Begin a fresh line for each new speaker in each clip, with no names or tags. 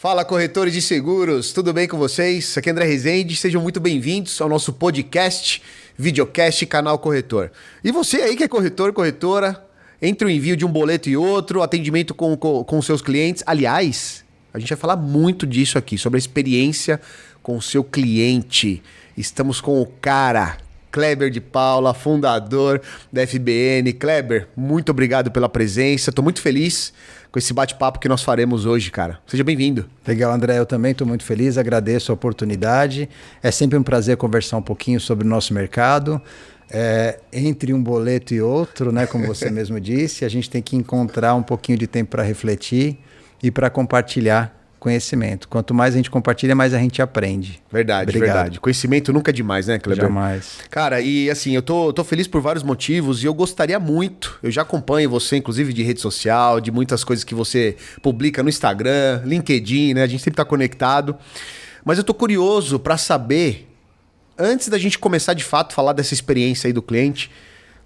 Fala, corretores de seguros, tudo bem com vocês? Aqui é André Rezende, sejam muito bem-vindos ao nosso podcast, videocast Canal Corretor. E você aí que é corretor, corretora, entre o envio de um boleto e outro, atendimento com seus clientes. Aliás, a gente vai falar muito disso aqui, sobre a experiência com o seu cliente. Estamos com o cara, Kleber de Paula, fundador da FBN. Kleber, muito obrigado pela presença, estou muito feliz com esse bate-papo que nós faremos hoje, cara. Seja bem-vindo.
Legal, André. Eu também estou muito feliz, agradeço a oportunidade. É sempre um prazer conversar um pouquinho sobre o nosso mercado. Entre um boleto e outro, né, como você mesmo disse, a gente tem que encontrar um pouquinho de tempo para refletir e para compartilhar conhecimento. Quanto mais a gente compartilha, mais a gente aprende.
Verdade,
Obrigado.
Verdade. Conhecimento nunca é demais, né, Kleber?
Jamais.
Cara, e assim, eu tô feliz por vários motivos e eu gostaria muito, eu já acompanho você, inclusive de rede social, de muitas coisas que você publica no Instagram, LinkedIn, né? A gente sempre tá conectado. Mas eu tô curioso para saber, antes da gente começar de fato a falar dessa experiência aí do cliente,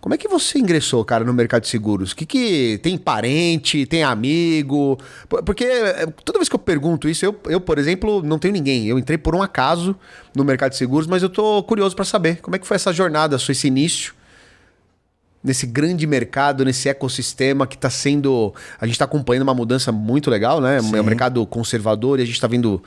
como é que você ingressou, cara, no mercado de seguros? Que tem parente, tem amigo? Porque toda vez que eu pergunto isso, eu, por exemplo, não tenho ninguém. Eu entrei por um acaso no mercado de seguros, mas eu tô curioso para saber como é que foi essa jornada, esse início nesse grande mercado, nesse ecossistema que está sendo... A gente está acompanhando uma mudança muito legal, né?
Sim.
É um mercado conservador e a gente está vendo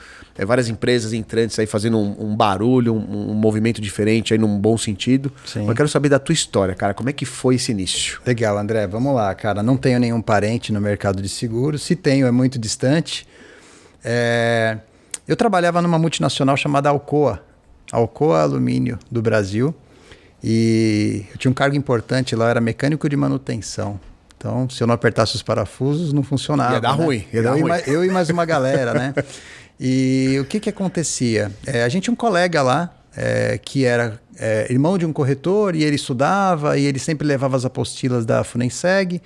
várias empresas entrantes aí fazendo um barulho, um movimento diferente aí num bom sentido.
Sim.
Mas eu quero saber da tua história, cara. Como é que foi esse início?
Legal, André. Vamos lá, cara. Não tenho nenhum parente no mercado de seguros. Se tenho, é muito distante. Eu trabalhava numa multinacional chamada Alcoa. Alcoa Alumínio do Brasil. E eu tinha um cargo importante lá, eu era mecânico de manutenção. Então, se eu não apertasse os parafusos, não funcionava.
Ia dar ruim. Ia dar ruim.
Eu e mais uma galera, né? E o que acontecia? A gente tinha um colega lá, que era irmão de um corretor, e ele estudava, e ele sempre levava as apostilas da Funenseg.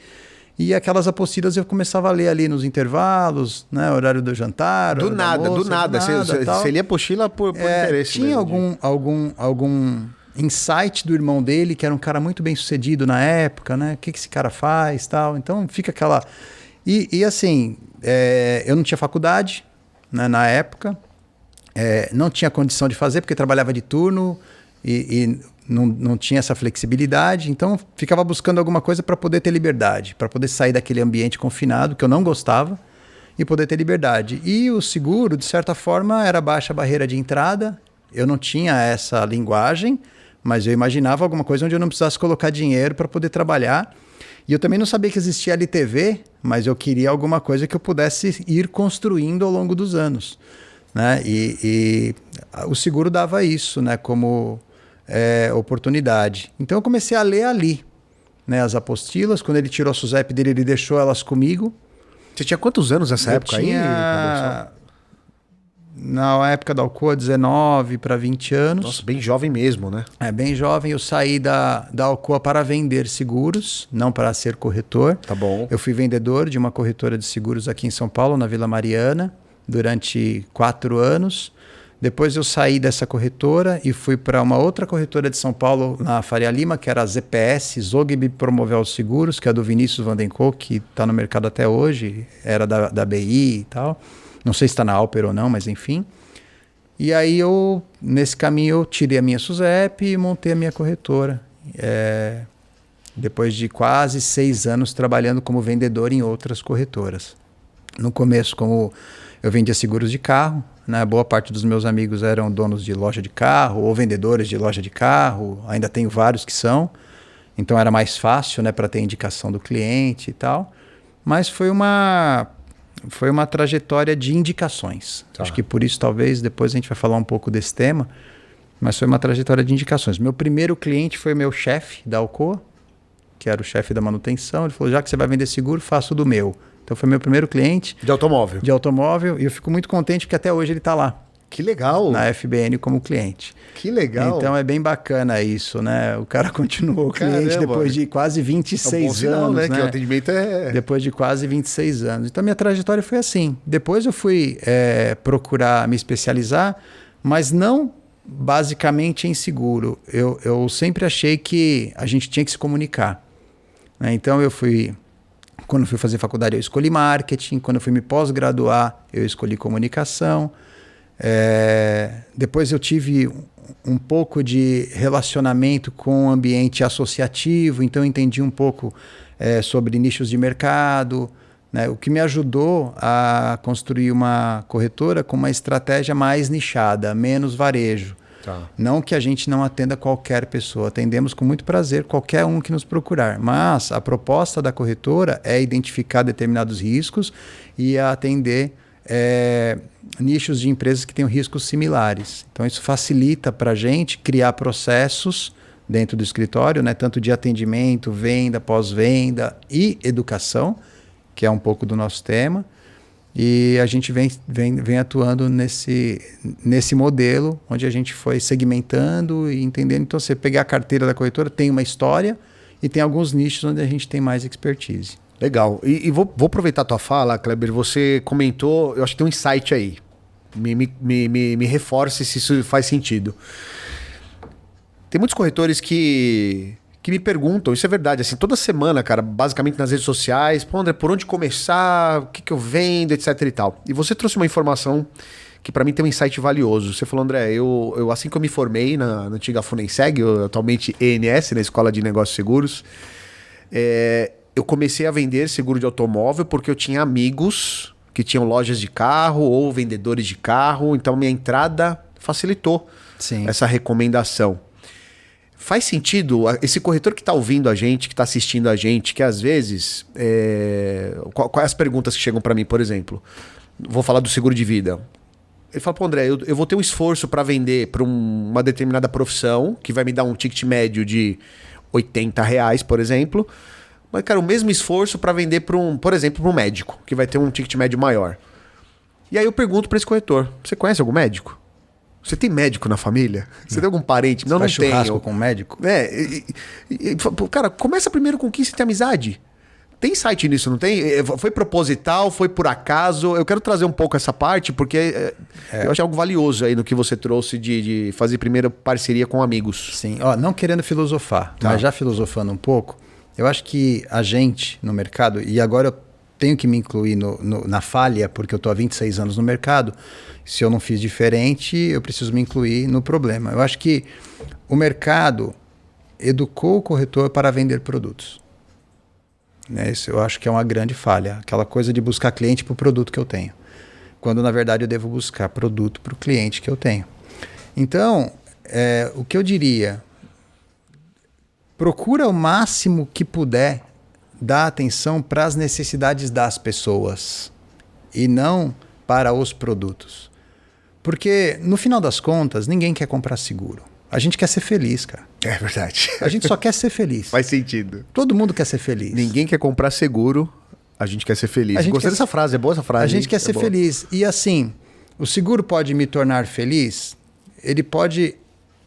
E aquelas apostilas eu começava a ler ali nos intervalos, né? Horário do jantar,
do nada. Você lia apostila por interesse.
Tinha algum insight do irmão dele, que era um cara muito bem sucedido na época, né? O que esse cara faz, tal. Então fica aquela... E assim, eu não tinha faculdade, né, na época, não tinha condição de fazer, porque trabalhava de turno e não tinha essa flexibilidade, então ficava buscando alguma coisa para poder ter liberdade, para poder sair daquele ambiente confinado, que eu não gostava, e poder ter liberdade. E o seguro, de certa forma, era baixa a barreira de entrada, eu não tinha essa linguagem, mas eu imaginava alguma coisa onde eu não precisasse colocar dinheiro para poder trabalhar. E eu também não sabia que existia LTV, mas eu queria alguma coisa que eu pudesse ir construindo ao longo dos anos, né? E o seguro dava isso, né, como oportunidade. Então eu comecei a ler ali, né, as apostilas. Quando ele tirou a SUSEP dele, ele deixou elas comigo.
Você tinha quantos anos nessa época aí?
Na época da Alcoa, 19 para 20 anos.
Nossa, bem jovem mesmo, né?
Bem jovem. Eu saí da Alcoa para vender seguros, não para ser corretor.
Tá bom.
Eu fui vendedor de uma corretora de seguros aqui em São Paulo, na Vila Mariana, durante 4 anos. Depois eu saí dessa corretora e fui para uma outra corretora de São Paulo, na Faria Lima, que era a ZPS, Zogby Promovel Seguros, que é a do Vinícius Vandencoe, que está no mercado até hoje, era da BI e tal. Não sei se está na Alper ou não, mas enfim. E aí nesse caminho, eu tirei a minha SUSEP e montei a minha corretora. Depois de quase 6 anos trabalhando como vendedor em outras corretoras. No começo, como eu vendia seguros de carro, né? Boa parte dos meus amigos eram donos de loja de carro ou vendedores de loja de carro. Ainda tenho vários que são. Então era mais fácil, né, para ter indicação do cliente e tal. Mas foi uma trajetória de indicações. Tá. Acho que por isso, talvez, depois a gente vai falar um pouco desse tema, mas foi uma trajetória de indicações. Meu primeiro cliente foi meu chefe da Alcoa, que era o chefe da manutenção. Ele falou, já que você vai vender seguro, faça o do meu. Então foi meu primeiro cliente.
De automóvel? De
automóvel. E eu fico muito contente porque até hoje ele está lá.
Que legal!
Na FBN como cliente.
Que legal!
Então é bem bacana isso, né? O cara continuou cliente depois de quase 26
sinal,
anos,
né?
né?
Que o atendimento
Depois de quase 26 anos. Então minha trajetória foi assim. Depois eu fui procurar me especializar, mas não basicamente em seguro. Eu sempre achei que a gente tinha que se comunicar, né? Então eu fui Quando eu fui fazer faculdade, eu escolhi marketing. Quando eu fui me pós-graduar, eu escolhi comunicação. Depois eu tive um pouco de relacionamento com o ambiente associativo, então eu entendi um pouco sobre nichos de mercado, né? O que me ajudou a construir uma corretora com uma estratégia mais nichada, menos varejo.
Tá.
Não que a gente não atenda qualquer pessoa, atendemos com muito prazer qualquer um que nos procurar, mas a proposta da corretora é identificar determinados riscos e atender nichos de empresas que tenham riscos similares. Então isso facilita para a gente criar processos dentro do escritório, né, tanto de atendimento, venda, pós-venda e educação, que é um pouco do nosso tema. E a gente vem atuando nesse modelo, onde a gente foi segmentando e entendendo. Então, você pegar a carteira da corretora, tem uma história e tem alguns nichos onde a gente tem mais expertise.
Legal. E vou aproveitar a tua fala, Kleber. Você comentou, eu acho que tem um insight aí. Me reforce se isso faz sentido. Tem muitos corretores que me perguntam, isso é verdade, assim, toda semana, cara, basicamente nas redes sociais, pô, André, por onde começar, o que eu vendo, etc e tal. E você trouxe uma informação que para mim tem um insight valioso. Você falou, André, eu assim que eu me formei na antiga Funenseg, atualmente ENS, na Escola de Negócios Seguros, eu comecei a vender seguro de automóvel porque eu tinha amigos que tinham lojas de carro ou vendedores de carro, então minha entrada facilitou essa recomendação. Faz sentido, esse corretor que está ouvindo a gente, que está assistindo a gente, que às vezes... Quais as perguntas que chegam para mim, por exemplo? Vou falar do seguro de vida. Ele fala, pô, André, eu vou ter um esforço para vender para uma determinada profissão, que vai me dar um ticket médio de R$80, por exemplo. Mas, cara, o mesmo esforço para vender por exemplo, para um médico, que vai ter um ticket médio maior. E aí eu pergunto para esse corretor, você conhece algum médico? Você tem médico na família? Você tem algum parente? Não, não tenho.
Churrasco com médico?
Cara, começa primeiro com quem você tem amizade. Tem site nisso, não tem? Foi proposital, foi por acaso? Eu quero trazer um pouco essa parte, porque eu acho algo valioso aí no que você trouxe de fazer primeiro parceria com amigos.
Sim, não querendo filosofar, mas já filosofando um pouco, eu acho que a gente no mercado, e agora eu tenho que me incluir na falha, porque eu estou há 26 anos no mercado. Se eu não fiz diferente, eu preciso me incluir no problema. Eu acho que o mercado educou o corretor para vender produtos. Né? Isso eu acho que é uma grande falha. Aquela coisa de buscar cliente para o produto que eu tenho. Quando, na verdade, eu devo buscar produto para o cliente que eu tenho. Então, o que eu diria? Procura o máximo que puder dar atenção para as necessidades das pessoas e não para os produtos. Porque, no final das contas, ninguém quer comprar seguro. A gente quer ser feliz, cara.
É verdade.
A gente só quer ser feliz.
Faz sentido.
Todo mundo quer ser feliz.
Ninguém quer comprar seguro, a gente quer ser feliz. Gostei dessa frase, é boa essa frase.
A gente quer ser feliz. E assim, o seguro pode me tornar feliz, ele pode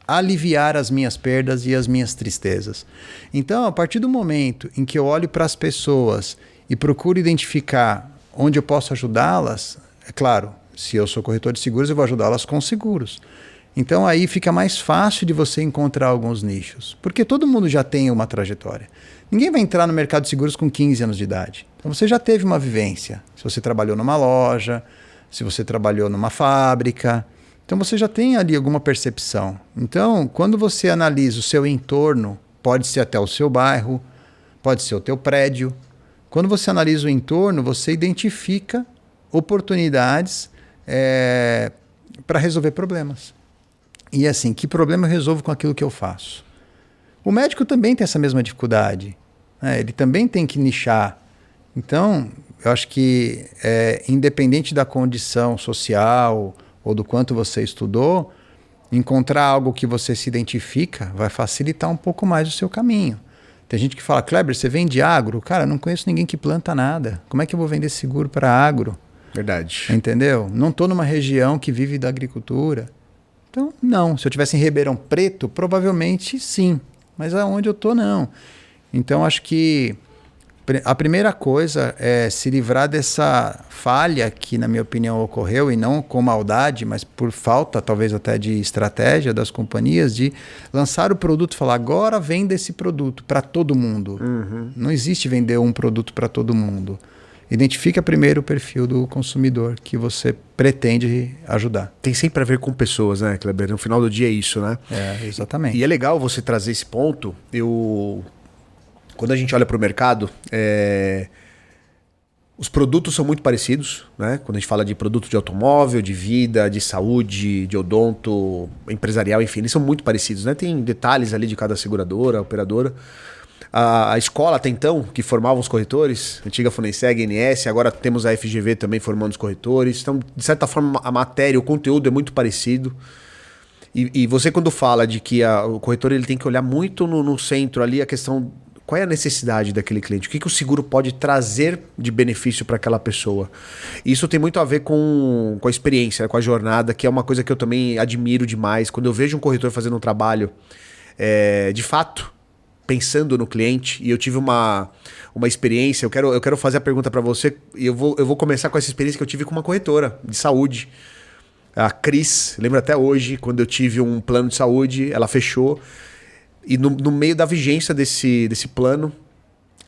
aliviar as minhas perdas e as minhas tristezas. Então, a partir do momento em que eu olho para as pessoas e procuro identificar onde eu posso ajudá-las, é claro, se eu sou corretor de seguros, eu vou ajudá-las com seguros. Então, aí fica mais fácil de você encontrar alguns nichos, porque todo mundo já tem uma trajetória. Ninguém vai entrar no mercado de seguros com 15 anos de idade. Então, você já teve uma vivência. Se você trabalhou numa loja, se você trabalhou numa fábrica, então você já tem ali alguma percepção. Então, quando você analisa o seu entorno, pode ser até o seu bairro, pode ser o teu prédio. Quando você analisa o entorno, você identifica oportunidades para resolver problemas. E assim, que problema eu resolvo com aquilo que eu faço? O médico também tem essa mesma dificuldade. Né? Ele também tem que nichar. Então, eu acho que independente da condição social ou do quanto você estudou, encontrar algo que você se identifica vai facilitar um pouco mais o seu caminho. Tem gente que fala, Kleber, você vende agro? Cara, não conheço ninguém que planta nada. Como é que eu vou vender seguro para agro?
Verdade.
Entendeu? Não estou numa região que vive da agricultura. Então, não. Se eu estivesse em Ribeirão Preto, provavelmente sim. Mas aonde eu estou, não. Então, acho que A primeira coisa é se livrar dessa falha que, na minha opinião, ocorreu, e não com maldade, mas por falta, talvez até de estratégia das companhias, de lançar o produto e falar, agora venda esse produto para todo mundo. Não existe vender um produto para todo mundo. Identifica primeiro o perfil do consumidor que você pretende ajudar.
Tem sempre a ver com pessoas, né, Kleber? No final do dia é isso, né?
Exatamente.
E é legal você trazer esse ponto. Quando a gente olha para o mercado, os produtos são muito parecidos, né? Quando a gente fala de produto de automóvel, de vida, de saúde, de odonto, empresarial, enfim, eles são muito parecidos, né? Tem detalhes ali de cada seguradora, operadora. A escola até então, que formava os corretores, antiga Funenseg, ANS, agora temos a FGV também formando os corretores. Então, de certa forma, a matéria, o conteúdo é muito parecido. E você quando fala de que o corretor ele tem que olhar muito no centro ali a questão, qual é a necessidade daquele cliente? O que o seguro pode trazer de benefício para aquela pessoa? Isso tem muito a ver com a experiência, com a jornada, que é uma coisa que eu também admiro demais. Quando eu vejo um corretor fazendo um trabalho, de fato, pensando no cliente, e eu tive uma experiência, eu quero fazer a pergunta para você, e eu vou começar com essa experiência que eu tive com uma corretora de saúde. A Cris, lembro até hoje, quando eu tive um plano de saúde, ela fechou, e no meio da vigência desse plano,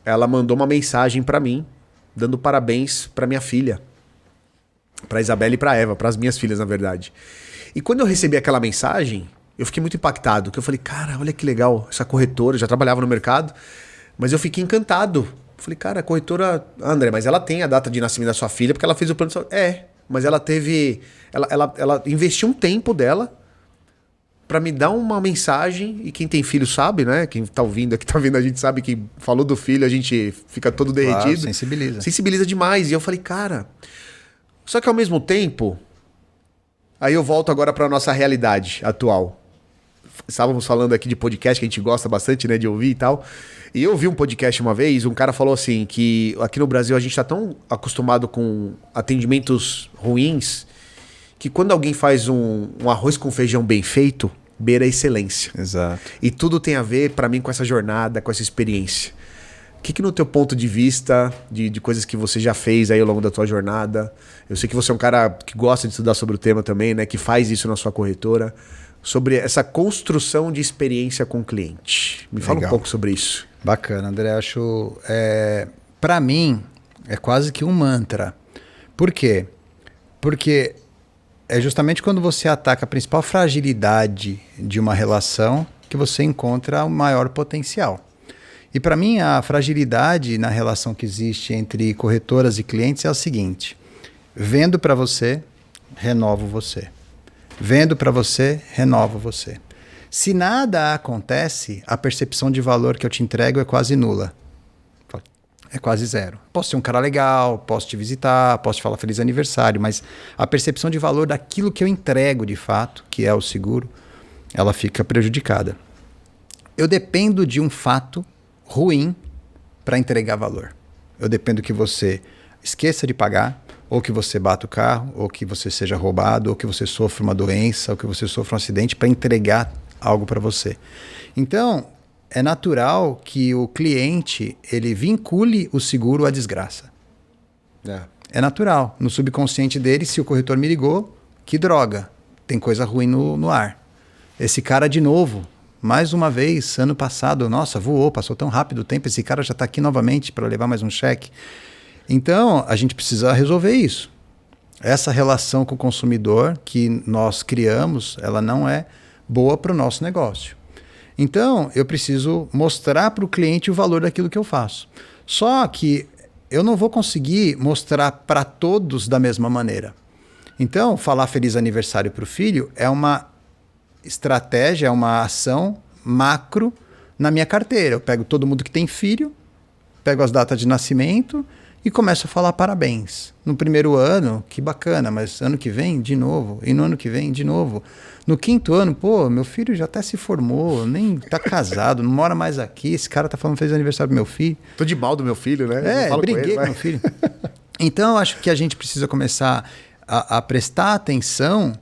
ela mandou uma mensagem para mim, dando parabéns para minha filha, para Isabela e para Eva, para as minhas filhas, na verdade. E quando eu recebi aquela mensagem, eu fiquei muito impactado, porque eu falei, cara, olha que legal, essa corretora, eu já trabalhava no mercado, mas eu fiquei encantado. Eu falei, cara, a corretora, André, mas ela tem a data de nascimento da sua filha, porque ela fez o plano de saúde. Mas ela teve, ela investiu um tempo dela para me dar uma mensagem, e quem tem filho sabe, né? Quem tá ouvindo aqui, tá vendo, a gente sabe que falou do filho, a gente fica todo derretido.
Claro, sensibiliza.
Sensibiliza demais. E eu falei, cara, só que ao mesmo tempo, aí eu volto agora para nossa realidade atual. Estávamos falando aqui de podcast, que a gente gosta bastante, né, de ouvir e tal. E eu ouvi um podcast uma vez, um cara falou assim, que aqui no Brasil a gente tá tão acostumado com atendimentos ruins, que quando alguém faz um arroz com feijão bem feito, beira a excelência.
Exato.
E tudo tem a ver, para mim, com essa jornada, com essa experiência. O que no teu ponto de vista, de coisas que você já fez aí ao longo da tua jornada, eu sei que você é um cara que gosta de estudar sobre o tema também, né, que faz isso na sua corretora, sobre essa construção de experiência com o cliente. Me fala um pouco sobre isso.
Bacana, André. Acho, para mim, é quase que um mantra. Por quê? Porque é justamente quando você ataca a principal fragilidade de uma relação que você encontra o maior potencial. E para mim, a fragilidade na relação que existe entre corretoras e clientes é a seguinte: vendo para você, renovo você. Vendo para você, renovo você. Se nada acontece, a percepção de valor que eu te entrego é quase nula. É quase zero. Posso ser um cara legal, posso te visitar, posso te falar feliz aniversário, mas a percepção de valor daquilo que eu entrego de fato, que é o seguro, ela fica prejudicada. Eu dependo de um fato ruim para entregar valor. Eu dependo que você esqueça de pagar, ou que você bata o carro, ou que você seja roubado, ou que você sofra uma doença, ou que você sofra um acidente para entregar algo para você. Então, é natural que o cliente ele vincule o seguro à desgraça. É natural. No subconsciente dele, se o corretor me ligou, que droga, tem coisa ruim no ar. Esse cara de novo, mais uma vez, ano passado, nossa, voou, passou tão rápido o tempo, esse cara já está aqui novamente para levar mais um cheque. Então, a gente precisa resolver isso. Essa relação com o consumidor que nós criamos, ela não é boa para o nosso negócio. Então, eu preciso mostrar para o cliente o valor daquilo que eu faço. Só que eu não vou conseguir mostrar para todos da mesma maneira. Então, falar feliz aniversário para o filho é uma estratégia, é uma ação macro na minha carteira. Eu pego todo mundo que tem filho, pego as datas de nascimento e começo a falar parabéns. No primeiro ano, que bacana, mas ano que vem, de novo. E no ano que vem, de novo. No quinto ano, pô, meu filho já até se formou, nem tá casado, não mora mais aqui. Esse cara tá falando feliz aniversário pro meu filho.
Tô de mal do meu filho, né?
Briguei com meu filho. Então, eu acho que a gente precisa começar a prestar atenção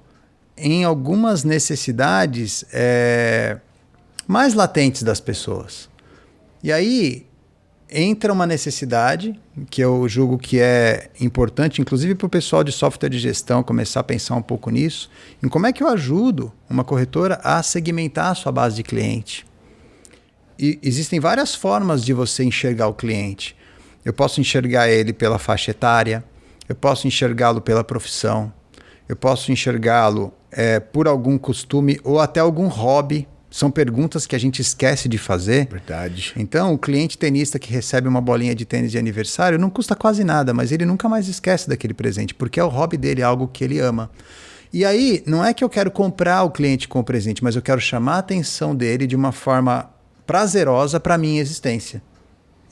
em algumas necessidades mais latentes das pessoas. E aí, entra uma necessidade que eu julgo que é importante, inclusive para o pessoal de software de gestão começar a pensar um pouco nisso, em como é que eu ajudo uma corretora a segmentar a sua base de cliente. E existem várias formas de você enxergar o cliente. Eu posso enxergar ele pela faixa etária, eu posso enxergá-lo pela profissão, eu posso enxergá-lo por algum costume ou até algum hobby. São perguntas que a gente esquece de fazer.
Verdade.
Então, o cliente tenista que recebe uma bolinha de tênis de aniversário não custa quase nada, mas ele nunca mais esquece daquele presente, porque é o hobby dele, é algo que ele ama. E aí, não é que eu quero comprar o cliente com o presente, mas eu quero chamar a atenção dele de uma forma prazerosa para a minha existência.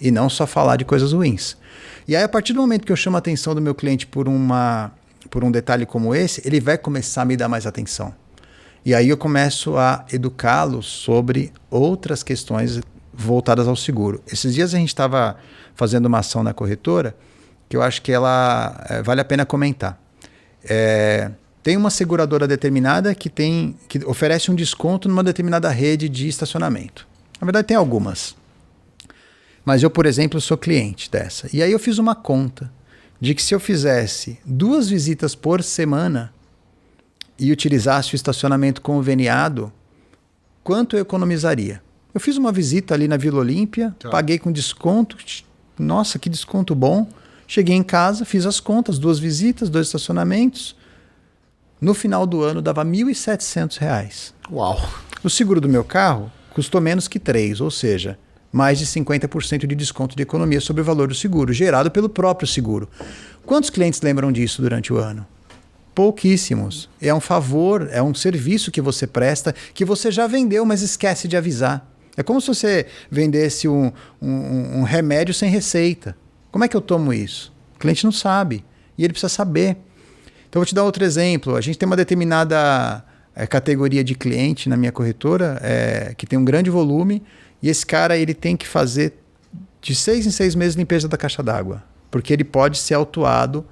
E não só falar de coisas ruins. E aí, a partir do momento que eu chamo a atenção do meu cliente por um detalhe como esse, ele vai começar a me dar mais atenção. E aí eu começo a educá-lo sobre outras questões voltadas ao seguro. Esses dias a gente estava fazendo uma ação na corretora que eu acho que ela vale a pena comentar. Tem uma seguradora determinada que oferece um desconto numa determinada rede de estacionamento. Na verdade tem algumas. Mas eu, por exemplo, sou cliente dessa. E aí eu fiz uma conta de que se eu fizesse 2 visitas por semana e utilizasse o estacionamento conveniado, quanto eu economizaria? Eu fiz uma visita ali na Vila Olímpia, paguei com desconto. Nossa, que desconto bom. Cheguei em casa, fiz as contas, 2 visitas, 2 estacionamentos. No final do ano dava R$ 1.700.
Uau!
O seguro do meu carro custou menos que 3, ou seja, mais de 50% de desconto de economia sobre o valor do seguro, gerado pelo próprio seguro. Quantos clientes lembram disso durante o ano? Pouquíssimos. É um favor, é um serviço que você presta, que você já vendeu, mas esquece de avisar. É como se você vendesse um remédio sem receita. Como é que eu tomo isso? O cliente não sabe e ele precisa saber. Então, eu vou te dar outro exemplo. A gente tem uma determinada categoria de cliente na minha corretora que tem um grande volume e esse cara ele tem que fazer de 6 em 6 meses limpeza da caixa d'água, porque ele pode ser autuado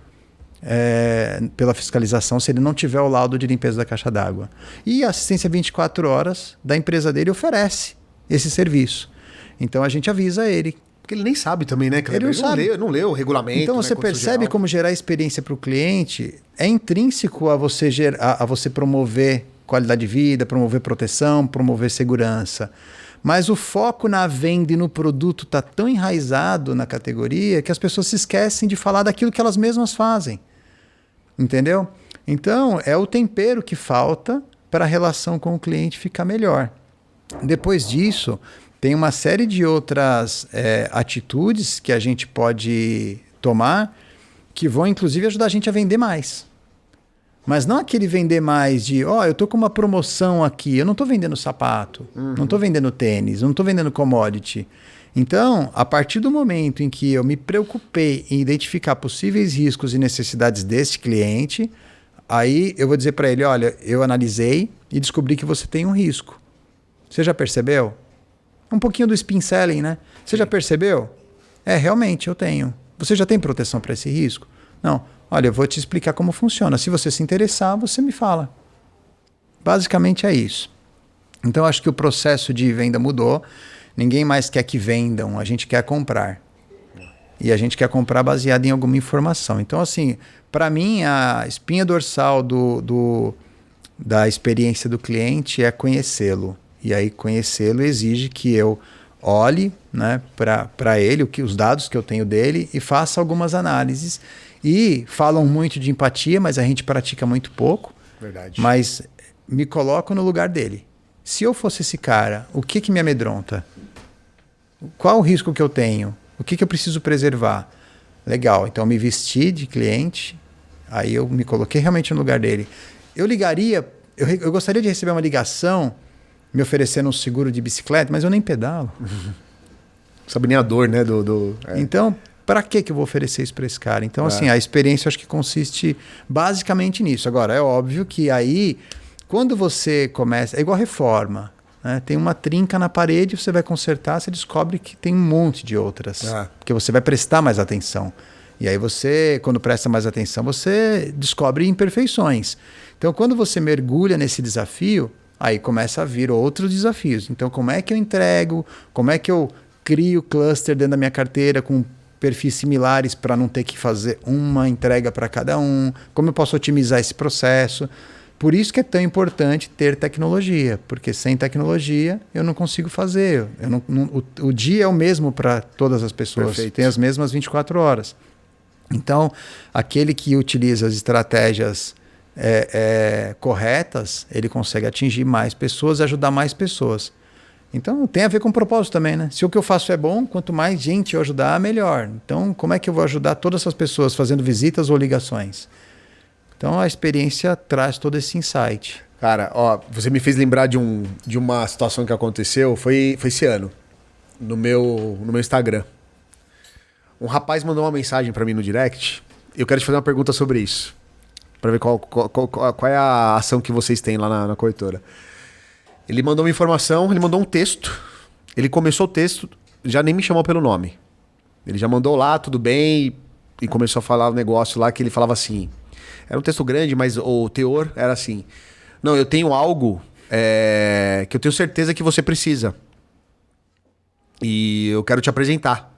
pela fiscalização se ele não tiver o laudo de limpeza da caixa d'água. E a assistência 24 horas da empresa dele oferece esse serviço. Então a gente avisa ele.
Porque ele nem sabe também, né?
Ele não sabe.
Não leu o regulamento.
Então você percebe como gerar experiência para o cliente é intrínseco a você promover qualidade de vida, promover proteção, promover segurança. Mas o foco na venda e no produto está tão enraizado na categoria que as pessoas se esquecem de falar daquilo que elas mesmas fazem. Entendeu? Então, é o tempero que falta para a relação com o cliente ficar melhor. Depois disso, tem uma série de outras atitudes que a gente pode tomar que vão, inclusive, ajudar a gente a vender mais. Mas não aquele vender mais de, eu estou com uma promoção aqui, eu não estou vendendo sapato, não estou vendendo tênis, não estou vendendo commodity. Então, a partir do momento em que eu me preocupei em identificar possíveis riscos e necessidades desse cliente, aí eu vou dizer para ele, olha, eu analisei e descobri que você tem um risco. Você já percebeu? Um pouquinho do spin selling, né? Você já percebeu? Realmente, eu tenho. Você já tem proteção para esse risco? Não. Olha, eu vou te explicar como funciona. Se você se interessar, você me fala. Basicamente é isso. Então, acho que o processo de venda mudou. Ninguém mais quer que vendam, a gente quer comprar. E a gente quer comprar baseado em alguma informação. Então, assim, para mim, a espinha dorsal da experiência do cliente é conhecê-lo. E aí, conhecê-lo exige que eu olhe, né, para ele, os dados que eu tenho dele e faça algumas análises. E falam muito de empatia, mas a gente pratica muito pouco.
Verdade.
Mas me coloco no lugar dele. Se eu fosse esse cara, o que me amedronta? Qual o risco que eu tenho? O que eu preciso preservar? Legal, então eu me vesti de cliente, aí eu me coloquei realmente no lugar dele. Eu ligaria, eu gostaria de receber uma ligação me oferecendo um seguro de bicicleta, mas eu nem pedalo.
Sabe nem a dor, né?
Então, para que eu vou oferecer isso para esse cara? Então, assim, a experiência acho que consiste basicamente nisso. Agora, é óbvio que aí, quando você começa... É igual reforma, né? Tem uma trinca na parede, você vai consertar, você descobre que tem um monte de outras. Porque você vai prestar mais atenção. E aí você, quando presta mais atenção, você descobre imperfeições. Então, quando você mergulha nesse desafio, aí começa a vir outros desafios. Então, como é que eu entrego? Como é que eu crio cluster dentro da minha carteira com perfis similares para não ter que fazer uma entrega para cada um, como eu posso otimizar esse processo. Por isso que é tão importante ter tecnologia, porque sem tecnologia eu não consigo fazer. O dia é o mesmo para todas as pessoas,
Perfeito.
tem as mesmas 24 horas. Então, aquele que utiliza as estratégias corretas, ele consegue atingir mais pessoas e ajudar mais pessoas. Então, tem a ver com propósito também, né? Se o que eu faço é bom, quanto mais gente eu ajudar, melhor. Então, como é que eu vou ajudar todas essas pessoas fazendo visitas ou ligações? Então, a experiência traz todo esse insight.
Cara, ó, você me fez lembrar de uma situação que aconteceu, foi esse ano, no meu Instagram. Um rapaz mandou uma mensagem pra mim no direct, e eu quero te fazer uma pergunta sobre isso, pra ver qual é a ação que vocês têm lá na corretora. Ele mandou uma informação, ele mandou um texto, ele começou o texto, já nem me chamou pelo nome. Ele já mandou lá, tudo bem, e começou a falar o negócio lá que ele falava assim... Era um texto grande, mas o teor era assim: não, eu tenho algo que eu tenho certeza que você precisa. E eu quero te apresentar.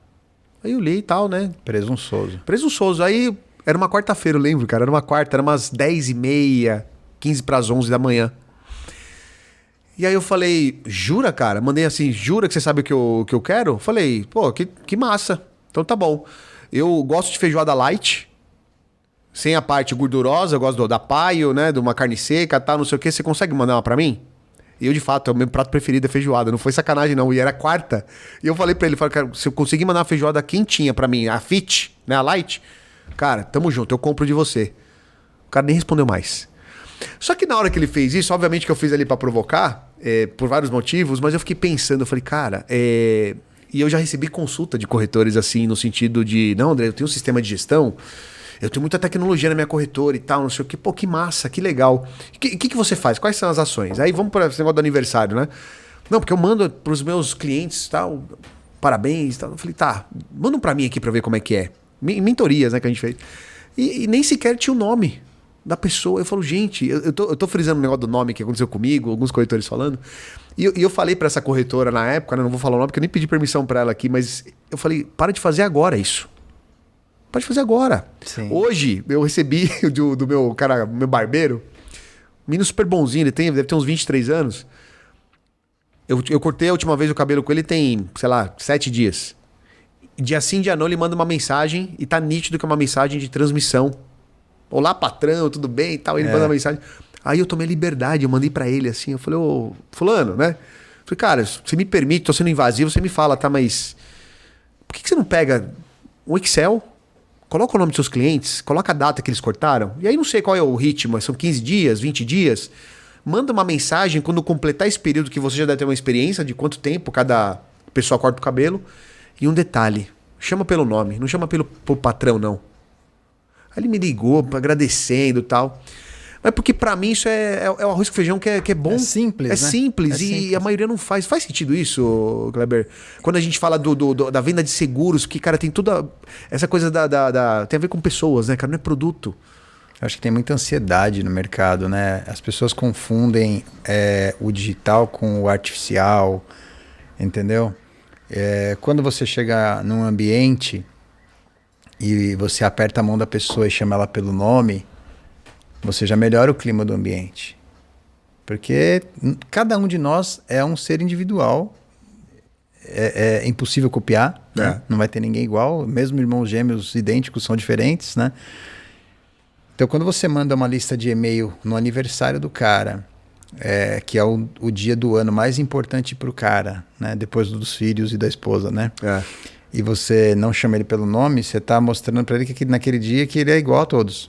Aí eu li e tal, né? Presunçoso. Aí era uma quarta-feira, eu lembro, cara. Era uma quarta, era umas 10h30, 15 para as 11 da manhã. E aí eu falei, jura, cara? Mandei assim, jura que você sabe o que eu quero? Falei, pô, que massa. Então tá bom. Eu gosto de feijoada light. Sem a parte gordurosa, eu gosto da paio, né? De uma carne seca, tal, não sei o que. Você consegue mandar uma pra mim? E eu, de fato, o meu prato preferido é feijoada. Não foi sacanagem, não. E era quarta. E eu falei pra ele, cara, se eu conseguir mandar uma feijoada quentinha pra mim, a fit, né? A light, cara, tamo junto, eu compro de você. O cara nem respondeu mais. Só que na hora que ele fez isso, obviamente que eu fiz ali pra provocar, por vários motivos, mas eu fiquei pensando, eu falei, cara, E eu já recebi consulta de corretores assim, no sentido de, não, André, eu tenho um sistema de gestão... Eu tenho muita tecnologia na minha corretora e tal, não sei o que. Pô, que massa, que legal. O que você faz? Quais são as ações? Aí vamos para esse negócio do aniversário, né? Não, porque eu mando para os meus clientes tal, parabéns tal. Eu falei, tá, manda para mim aqui para ver como é que é. Mentorias, né, que a gente fez. E nem sequer tinha o nome da pessoa. Eu falo, gente, eu tô frisando um negócio do nome que aconteceu comigo, alguns corretores falando. E eu falei para essa corretora na época, né, não vou falar o nome porque eu nem pedi permissão para ela aqui, mas eu falei, para de fazer agora isso. Pode fazer agora.
Sim.
Hoje, eu recebi do meu cara, meu barbeiro, um menino super bonzinho, deve ter uns 23 anos. Eu cortei a última vez o cabelo com ele tem, sei lá, 7 dias. Dia sim, dia não, ele manda uma mensagem e tá nítido que é uma mensagem de transmissão. Olá, patrão, tudo bem e tal. Ele manda uma mensagem. Aí eu tomei liberdade, eu mandei pra ele assim, eu falei, ô, fulano, né? Falei, cara, você me permite, tô sendo invasivo, você me fala, tá, mas por que você não pega um Excel... Coloca o nome dos seus clientes, coloca a data que eles cortaram. E aí não sei qual é o ritmo, são 15 dias, 20 dias. Manda uma mensagem quando completar esse período que você já deve ter uma experiência de quanto tempo cada pessoa corta o cabelo. E um detalhe, chama pelo nome, não chama pelo patrão, não. Aí ele me ligou agradecendo e tal. Mas porque pra mim isso é o arroz com feijão que é bom.
É simples,
É
né?
simples,
É
e
simples.
a maioria não faz. Faz sentido isso, Kleber? Quando a gente fala da venda de seguros, que, cara, tem toda essa coisa tem a ver com pessoas, né, cara? Não é produto.
Eu acho que tem muita ansiedade no mercado, né? As pessoas confundem o digital com o artificial, entendeu? Quando você chega num ambiente e você aperta a mão da pessoa e chama ela pelo nome, você já melhora o clima do ambiente. Porque cada um de nós é um ser individual. É impossível copiar, né? Não vai ter ninguém igual. Mesmo irmãos gêmeos idênticos são diferentes, né? Então, quando você manda uma lista de e-mail no aniversário do cara, que é o dia do ano mais importante para o cara, né? Depois dos filhos e da esposa, né? E você não chama ele pelo nome, você está mostrando para ele que naquele dia que ele é igual a todos.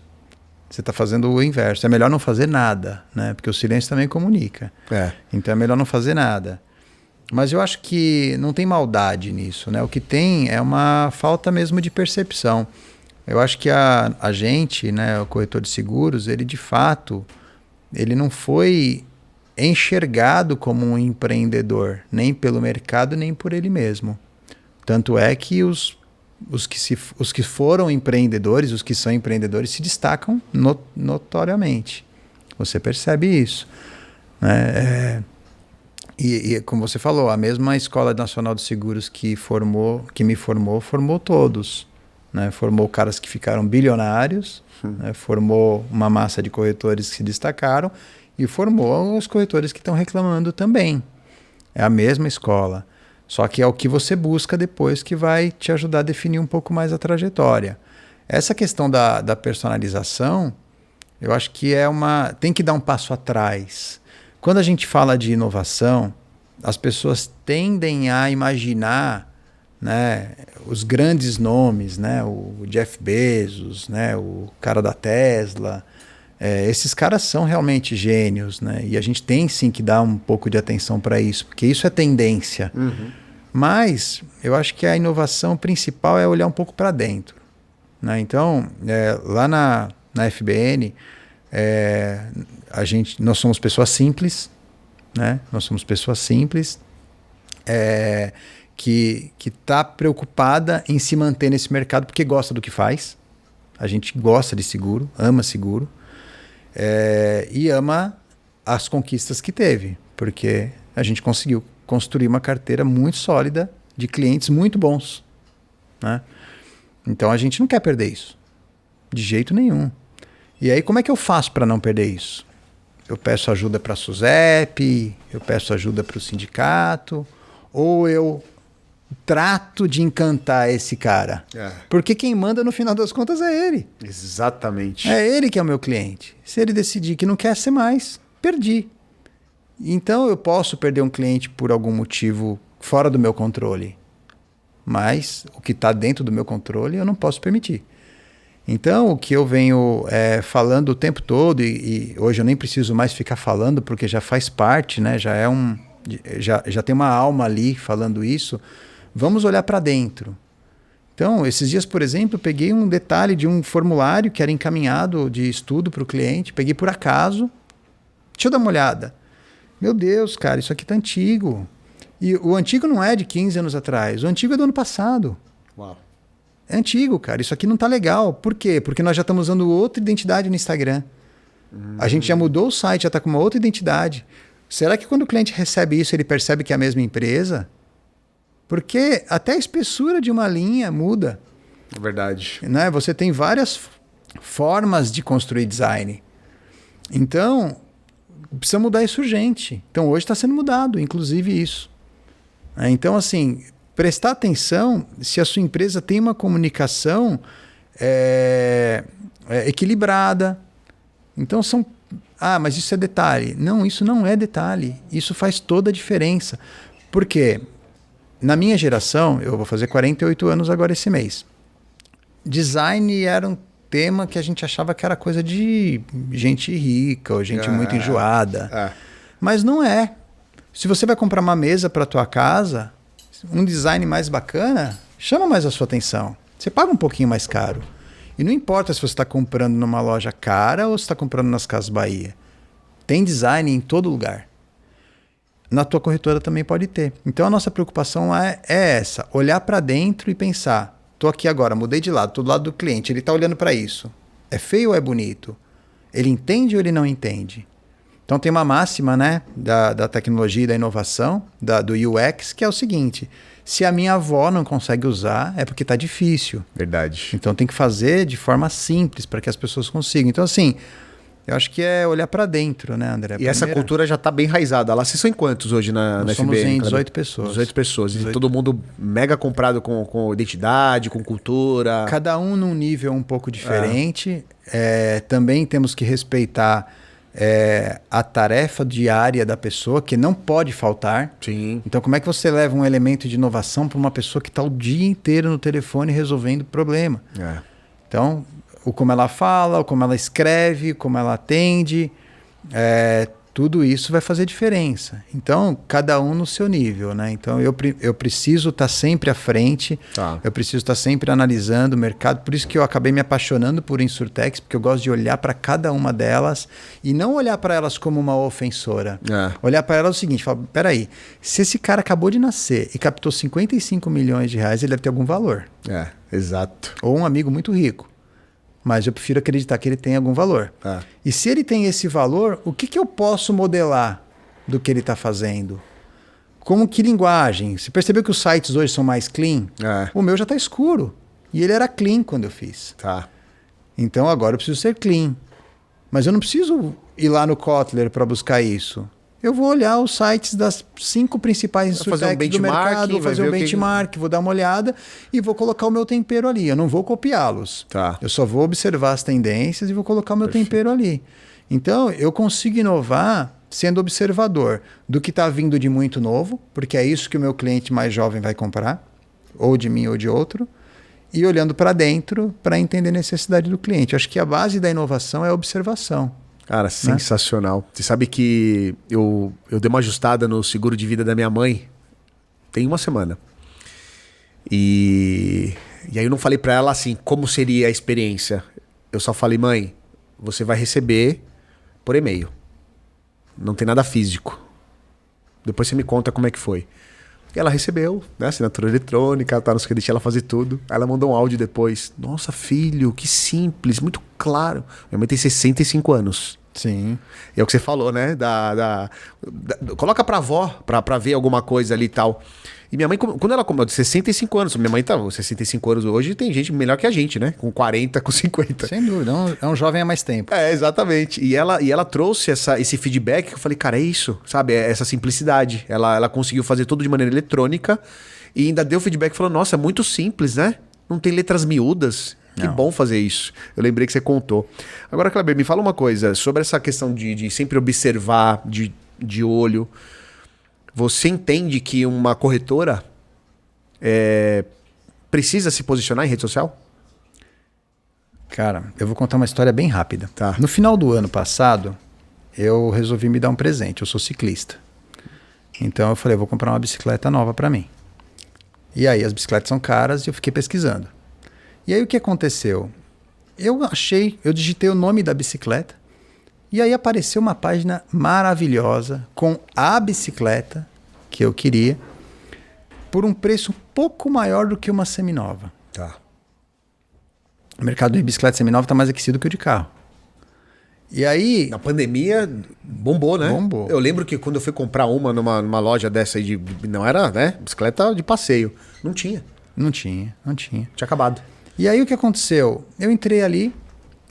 Você está fazendo o inverso. É melhor não fazer nada, né? Porque o silêncio também comunica. Então é melhor não fazer nada. Mas eu acho que não tem maldade nisso, né? O que tem é uma falta mesmo de percepção. Eu acho que a gente, né, o corretor de seguros, ele de fato, ele não foi enxergado como um empreendedor, nem pelo mercado, nem por ele mesmo. Tanto é que os que foram empreendedores, os que são empreendedores, se destacam notoriamente. Você percebe isso, né? E como você falou, a mesma Escola Nacional de Seguros que me formou todos. Né? Formou caras que ficaram bilionários, né? Formou uma massa de corretores que se destacaram e formou os corretores que estão reclamando também. É a mesma escola. Só que é o que você busca depois que vai te ajudar a definir um pouco mais a trajetória. Essa questão da personalização, eu acho que tem que dar um passo atrás. Quando a gente fala de inovação, as pessoas tendem a imaginar, né, os grandes nomes, né, o Jeff Bezos, né, o cara da Tesla. Esses caras são realmente gênios, né? E a gente tem sim que dar um pouco de atenção para isso, porque isso é tendência.
Uhum.
Mas eu acho que a inovação principal é olhar um pouco para dentro. Né? Então, lá na FBN, nós somos pessoas simples, né? Nós somos pessoas simples que está preocupada em se manter nesse mercado porque gosta do que faz. A gente gosta de seguro, ama seguro. E ama as conquistas que teve, porque a gente conseguiu construir uma carteira muito sólida de clientes muito bons. Né? Então a gente não quer perder isso, de jeito nenhum. E aí como é que eu faço para não perder isso? Eu peço ajuda para a SUSEP, eu peço ajuda para o sindicato, ou eu trato de encantar esse cara. Porque quem manda no final das contas é ele.
Exatamente.
É ele que é o meu cliente. Se ele decidir que não quer ser mais, perdi. Então eu posso perder um cliente por algum motivo fora do meu controle. Mas o que está dentro do meu controle eu não posso permitir. Então o que eu venho falando o tempo todo, e hoje eu nem preciso mais ficar falando porque já faz parte, né? Já tem uma alma ali falando isso. Vamos olhar para dentro. Então, esses dias, por exemplo, eu peguei um detalhe de um formulário que era encaminhado de estudo para o cliente, peguei por acaso. Deixa eu dar uma olhada. Meu Deus, cara, isso aqui tá antigo. E o antigo não é de 15 anos atrás, o antigo é do ano passado.
Uau.
É antigo, cara, isso aqui não tá legal. Por quê? Porque nós já estamos usando outra identidade no Instagram. A gente já mudou o site, já está com uma outra identidade. Será que quando o cliente recebe isso, ele percebe que é a mesma empresa? Porque até a espessura de uma linha muda.
É verdade.
Né? Você tem várias formas de construir design. Então, precisa mudar isso urgente. Então, hoje está sendo mudado, inclusive isso. Então, assim, prestar atenção se a sua empresa tem uma comunicação equilibrada. Então, mas isso é detalhe. Não, isso não é detalhe. Isso faz toda a diferença. Por quê? Na minha geração, eu vou fazer 48 anos agora esse mês. Design era um tema que a gente achava que era coisa de gente rica ou gente muito enjoada. Mas não é. Se você vai comprar uma mesa para a tua casa, um design mais bacana, chama mais a sua atenção. Você paga um pouquinho mais caro. E não importa se você está comprando numa loja cara ou se está comprando nas Casas Bahia. Tem design em todo lugar. Na tua corretora também pode ter. Então a nossa preocupação é essa, olhar para dentro e pensar, estou aqui agora, mudei de lado, estou do lado do cliente, ele está olhando para isso. É feio ou é bonito? Ele entende ou ele não entende? Então tem uma máxima, né, da tecnologia e da inovação, do UX, que é o seguinte, se a minha avó não consegue usar, é porque está difícil.
Verdade.
Então tem que fazer de forma simples para que as pessoas consigam. Então assim, eu acho que é olhar para dentro, né, André?
E essa cultura já está bem enraizada. Lá vocês são em quantos hoje na
Nós
FBN?
somos em 18 pessoas.
18 pessoas. E todo mundo mega comprado com identidade, com cultura.
Cada um num nível um pouco diferente. Também temos que respeitar a tarefa diária da pessoa, que não pode faltar.
Sim.
Então, como é que você leva um elemento de inovação para uma pessoa que está o dia inteiro no telefone resolvendo problema? Então, como ela fala, como ela escreve, como ela atende, tudo isso vai fazer diferença. Então, cada um no seu nível, né? Então, eu preciso estar sempre à frente, eu preciso estar sempre analisando o mercado, por isso que eu acabei me apaixonando por Insurtechs, porque eu gosto de olhar para cada uma delas e não olhar para elas como uma ofensora. Olhar para elas o seguinte, falar, peraí, se esse cara acabou de nascer e captou 55 milhões de reais, ele deve ter algum valor.
Exato.
Ou um amigo muito rico. Mas eu prefiro acreditar que ele tem algum valor. E se ele tem esse valor, o que eu posso modelar do que ele está fazendo? Como que linguagem? Você percebeu que os sites hoje são mais clean? O meu já está escuro. E ele era clean quando eu fiz.
Tá.
Então agora eu preciso ser clean. Mas eu não preciso ir lá no Kotler para buscar isso. Eu vou olhar os sites das 5 principais insurtechs do mercado, vou fazer um benchmark, vou dar uma olhada e vou colocar o meu tempero ali. Eu não vou copiá-los.
Tá.
Eu só vou observar as tendências e vou colocar o meu tempero ali. Então eu consigo inovar sendo observador do que está vindo de muito novo, porque é isso que o meu cliente mais jovem vai comprar, ou de mim ou de outro, e olhando para dentro para entender a necessidade do cliente. Acho que a base da inovação é a observação.
Cara, sensacional. Você sabe que eu dei uma ajustada no seguro de vida da minha mãe tem uma semana. E aí eu não falei para ela assim, como seria a experiência. Eu só falei, mãe, você vai receber por e-mail. Não tem nada físico. Depois você me conta como é que foi. E ela recebeu, né? Assinatura eletrônica, tá nos créditos, ela fazia tudo. Aí ela mandou um áudio depois. Nossa, filho, que simples, muito claro. Minha mãe tem 65 anos.
Sim.
E é o que você falou, né? Coloca pra avó, pra ver alguma coisa ali e tal. E minha mãe, quando ela de 65 anos, minha mãe tá 65 anos hoje, tem gente melhor que a gente, né? Com 40, com 50.
Sem dúvida, é um jovem há mais tempo.
É, exatamente. E ela trouxe esse feedback que eu falei, cara, é isso, sabe? É essa simplicidade. Ela conseguiu fazer tudo de maneira eletrônica e ainda deu feedback falando, nossa, é muito simples, né? Não tem letras miúdas. Que bom fazer isso. Eu lembrei que você contou. Agora, Kleber, me fala uma coisa sobre essa questão de sempre observar, de olho. Você entende que uma corretora precisa se posicionar em rede social?
Cara, eu vou contar uma história bem rápida.
Tá.
No final do ano passado, eu resolvi me dar um presente. Eu sou ciclista. Então eu falei, vou comprar uma bicicleta nova para mim. E aí as bicicletas são caras e eu fiquei pesquisando. E aí o que aconteceu? Eu digitei o nome da bicicleta e aí apareceu uma página maravilhosa com a bicicleta que eu queria por um preço um pouco maior do que uma seminova.
Tá.
O mercado de bicicleta seminova está mais aquecido que o de carro. E aí...
Na pandemia, bombou, né?
Bombou.
Eu lembro que quando eu fui comprar numa loja dessa aí, não era, né? Bicicleta de passeio. Não tinha.
Não tinha.
Tinha acabado.
E aí o que aconteceu? Eu entrei ali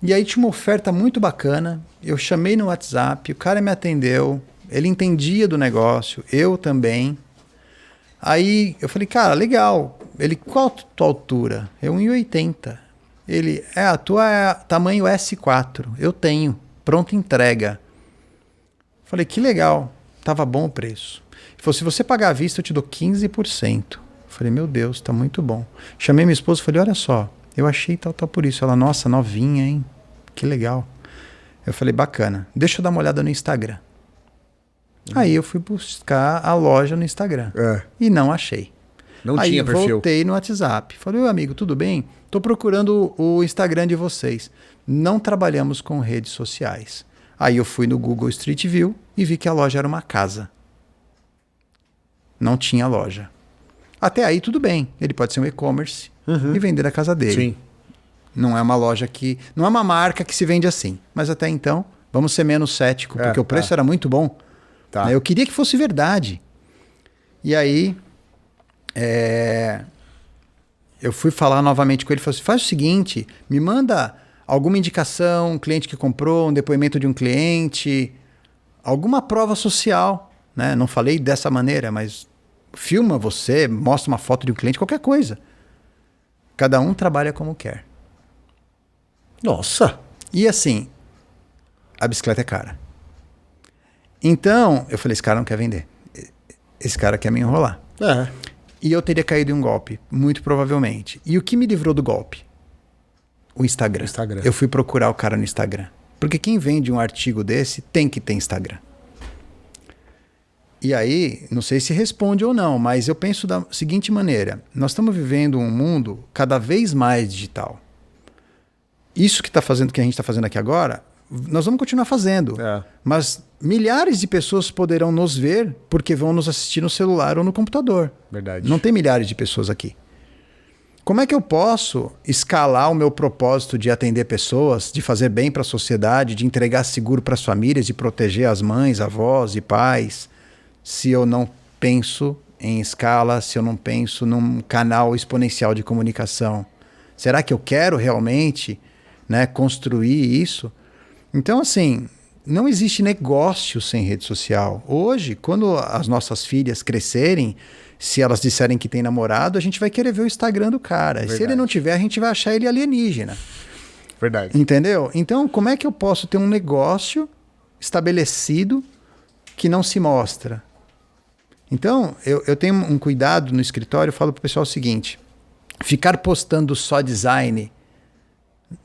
e aí tinha uma oferta muito bacana. Eu chamei no WhatsApp, o cara me atendeu, ele entendia do negócio, eu também. Aí eu falei, cara, legal. Ele, qual a tua altura? Eu 1,80. Ele, a tua é tamanho S4. Eu tenho, pronta entrega. Falei, que legal. Tava bom o preço. Ele falou, se você pagar à vista, eu te dou 15%. Falei, meu Deus, tá muito bom. Chamei minha esposa e falei, olha só, eu achei tal por isso. Ela, nossa, novinha, hein? Que legal. Eu falei, bacana. Deixa eu dar uma olhada no Instagram. Aí eu fui buscar a loja no Instagram. E não achei.
Não tinha perfil.
Aí voltei no WhatsApp. Falei, oi amigo, tudo bem? Tô procurando o Instagram de vocês. Não trabalhamos com redes sociais. Aí eu fui no Google Street View e vi que a loja era uma casa. Não tinha loja. Até aí tudo bem. Ele pode ser um e-commerce e vender a casa dele.
Sim.
Não é uma loja que... Não é uma marca que se vende assim. Mas até então, vamos ser menos cético, porque o preço era muito bom.
Tá.
Eu queria que fosse verdade. E aí... eu fui falar novamente com ele. Falei assim, faz o seguinte, me manda alguma indicação, um cliente que comprou, um depoimento de um cliente, alguma prova social. Né? Não falei dessa maneira, mas... Filma você, mostra uma foto de um cliente, qualquer coisa. Cada um trabalha como quer.
Nossa!
E assim, a bicicleta é cara. Então, eu falei, esse cara não quer vender. Esse cara quer me enrolar. E eu teria caído em um golpe, muito provavelmente. E o que me livrou do golpe? O Instagram. Eu fui procurar o cara no Instagram. Porque quem vende um artigo desse tem que ter Instagram. E aí, não sei se responde ou não, mas eu penso da seguinte maneira. Nós estamos vivendo um mundo cada vez mais digital. Isso que a gente está fazendo aqui agora, nós vamos continuar fazendo. Mas milhares de pessoas poderão nos ver porque vão nos assistir no celular ou no computador.
Verdade.
Não tem milhares de pessoas aqui. Como é que eu posso escalar o meu propósito de atender pessoas, de fazer bem para a sociedade, de entregar seguro para as famílias, de proteger as mães, avós e pais, se eu não penso em escala, se eu não penso num canal exponencial de comunicação? Será que eu quero realmente, né, construir isso? Então, assim, não existe negócio sem rede social. Hoje, quando as nossas filhas crescerem, se elas disserem que tem namorado, a gente vai querer ver o Instagram do cara. E se ele não tiver, a gente vai achar ele alienígena.
Verdade.
Entendeu? Então, como é que eu posso ter um negócio estabelecido que não se mostra? Então, eu tenho um cuidado no escritório, eu falo pro pessoal o seguinte: ficar postando só design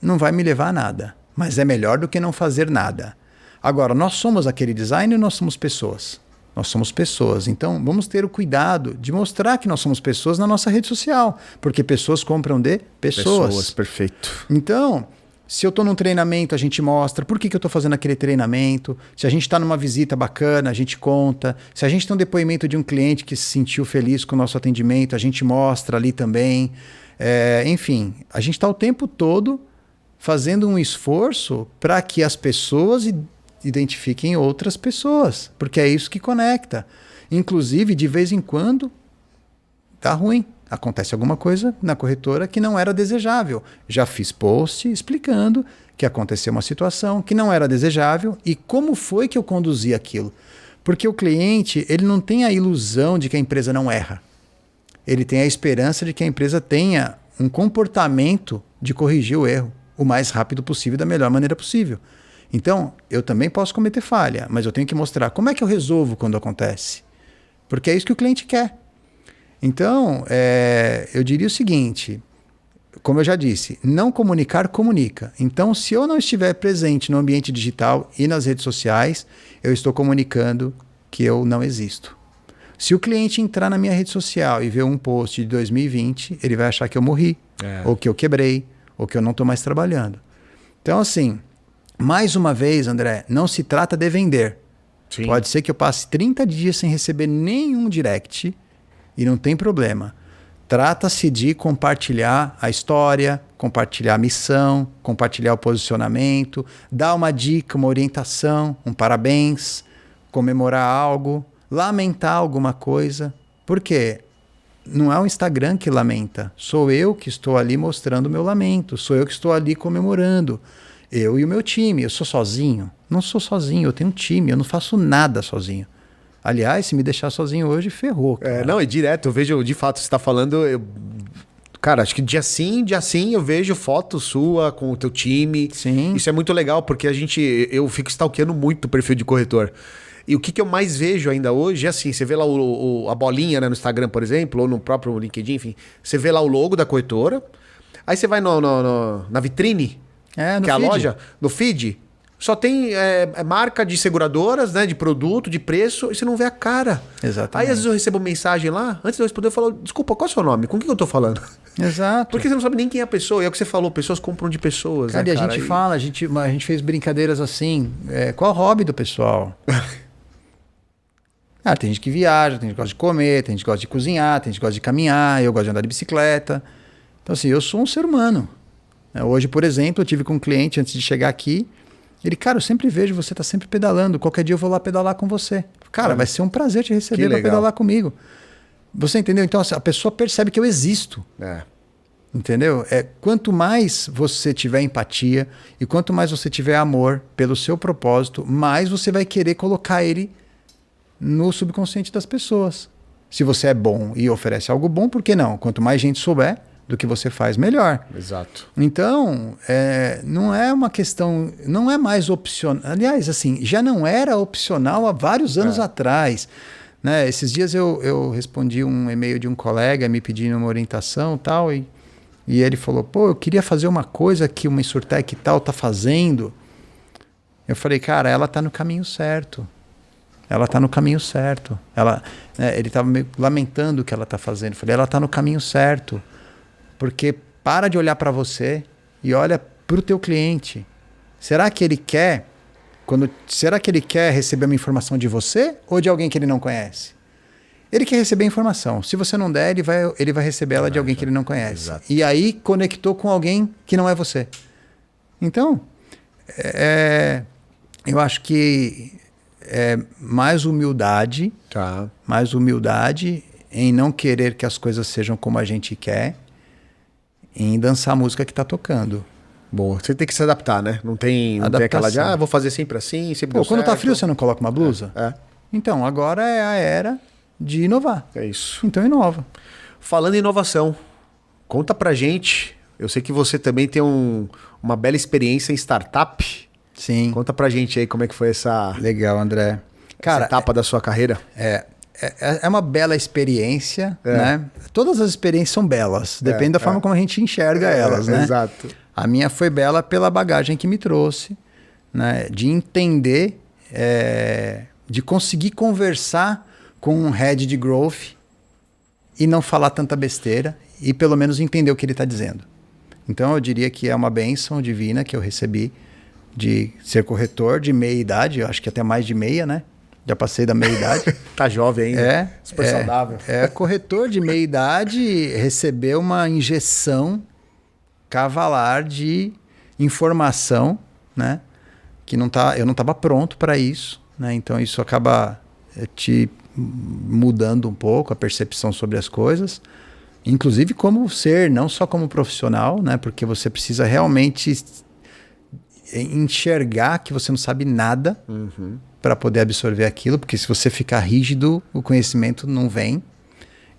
não vai me levar a nada, mas é melhor do que não fazer nada. Agora, nós somos aquele design ou nós somos pessoas? Nós somos pessoas, então vamos ter o cuidado de mostrar que nós somos pessoas na nossa rede social, porque pessoas compram de pessoas.
Pessoas, perfeito.
Então, se eu estou num treinamento, a gente mostra por que eu estou fazendo aquele treinamento. Se a gente está numa visita bacana, a gente conta. Se a gente tem um depoimento de um cliente que se sentiu feliz com o nosso atendimento, a gente mostra ali também. Enfim, a gente está o tempo todo fazendo um esforço para que as pessoas identifiquem outras pessoas, porque é isso que conecta. Inclusive, de vez em quando, tá ruim. Acontece alguma coisa na corretora que não era desejável. Já fiz post explicando que aconteceu uma situação que não era desejável e como foi que eu conduzi aquilo. Porque o cliente, ele não tem a ilusão de que a empresa não erra. Ele tem a esperança de que a empresa tenha um comportamento de corrigir o erro o mais rápido possível, da melhor maneira possível. Então, eu também posso cometer falha, mas eu tenho que mostrar como é que eu resolvo quando acontece. Porque é isso que o cliente quer. Então, eu diria o seguinte, como eu já disse, não comunicar comunica. Então, se eu não estiver presente no ambiente digital e nas redes sociais, eu estou comunicando que eu não existo. Se o cliente entrar na minha rede social e ver um post de 2020, ele vai achar que eu morri, ou que eu quebrei, ou que eu não estou mais trabalhando. Então, assim, mais uma vez, André, não se trata de vender.
Sim.
Pode ser que eu passe 30 dias sem receber nenhum direct e não tem problema. Trata-se de compartilhar a história, compartilhar a missão, compartilhar o posicionamento, dar uma dica, uma orientação, um parabéns, comemorar algo, lamentar alguma coisa. Por quê? Não é o Instagram que lamenta. Sou eu que estou ali mostrando o meu lamento. Sou eu que estou ali comemorando. Eu e o meu time. Eu sou sozinho? Não sou sozinho, eu tenho um time. Eu não faço nada sozinho. Aliás, se me deixar sozinho hoje, ferrou.
Não, é direto. Eu vejo, de fato, você está falando... Cara, acho que dia sim eu vejo foto sua com o teu time.
Sim.
Isso é muito legal, porque eu fico stalkeando muito o perfil de corretor. E o que eu mais vejo ainda hoje é assim, você vê lá a bolinha, né, no Instagram, por exemplo, ou no próprio LinkedIn, enfim, você vê lá o logo da corretora, aí você vai na vitrine,
no
que é a
feed.
loja, no feed, só tem marca de seguradoras, né, de produto, de preço, e você não vê a cara.
Exatamente.
Aí às vezes eu recebo mensagem lá, antes de eu responder eu falo, desculpa, qual é o seu nome? Com quem eu tô falando?
Exato.
Porque você não sabe nem quem é a pessoa, e é o que você falou, pessoas compram de pessoas,
Cara,
né,
e a gente fala, a gente fez brincadeiras assim, qual é o hobby do pessoal? Tem gente que viaja, tem gente que gosta de comer, tem gente que gosta de cozinhar, tem gente que gosta de caminhar, eu gosto de andar de bicicleta. Então, assim, eu sou um ser humano. Hoje, por exemplo, eu tive com um cliente antes de chegar aqui. Ele, cara, eu sempre vejo você tá sempre pedalando. Qualquer dia eu vou lá pedalar com você. Cara, vai ser um prazer te receber para pedalar comigo. Você entendeu? Então, assim, a pessoa percebe que eu existo. Entendeu? Quanto mais você tiver empatia e quanto mais você tiver amor pelo seu propósito, mais você vai querer colocar ele no subconsciente das pessoas. Se você é bom e oferece algo bom, por que não? Quanto mais gente souber do que você faz, melhor.
Exato.
Então, não é uma questão, não é mais opcional. Aliás, assim, já não era opcional há vários anos atrás. Né? Esses dias eu respondi um e-mail de um colega me pedindo uma orientação tal, e ele falou, pô, eu queria fazer uma coisa que uma Insurtech tal tá fazendo. Eu falei, cara, ela tá no caminho certo. Ela está no caminho certo. Ele estava meio lamentando o que ela está fazendo. Eu falei, ela está no caminho certo. Porque para de olhar para você e olha para o teu cliente. Será que ele quer receber uma informação de você ou de alguém que ele não conhece? Ele quer receber a informação. Se você não der, ele vai receber ela de alguém que ele não conhece.
Exato.
E aí conectou com alguém que não é você. Então, eu acho que mais humildade,
Tá.
mais humildade em não querer que as coisas sejam como a gente quer, em dançar a música que tá tocando.
Boa. Você tem que se adaptar, né? Não tem aquela de, vou fazer sempre assim, sempre deu
Quando
certo.
tá frio, você não coloca uma blusa?
É.
Então, agora é a era de inovar.
É isso.
Então, inova.
Falando em inovação, conta pra gente. Eu sei que você também tem uma bela experiência em startup.
Sim.
Conta pra gente aí como é que foi essa
Legal, André. Cara,
etapa da sua carreira.
É uma bela experiência, né? Todas as experiências são belas, depende da forma como a gente enxerga elas, né?
Exato.
A minha foi bela pela bagagem que me trouxe, né? De entender, de conseguir conversar com um head de growth e não falar tanta besteira e pelo menos entender o que ele está dizendo. Então eu diria que é uma bênção divina que eu recebi de ser corretor de meia idade, eu acho que até mais de meia, né? Já passei da meia idade.
Tá jovem ainda. Super saudável.
Corretor de meia idade recebeu uma injeção cavalar de informação, né? Que eu não estava pronto para isso, né? Então isso acaba te mudando um pouco a percepção sobre as coisas, inclusive como ser, não só como profissional, né? Porque você precisa realmente enxergar que você não sabe nada para poder absorver aquilo, porque se você ficar rígido, o conhecimento não vem.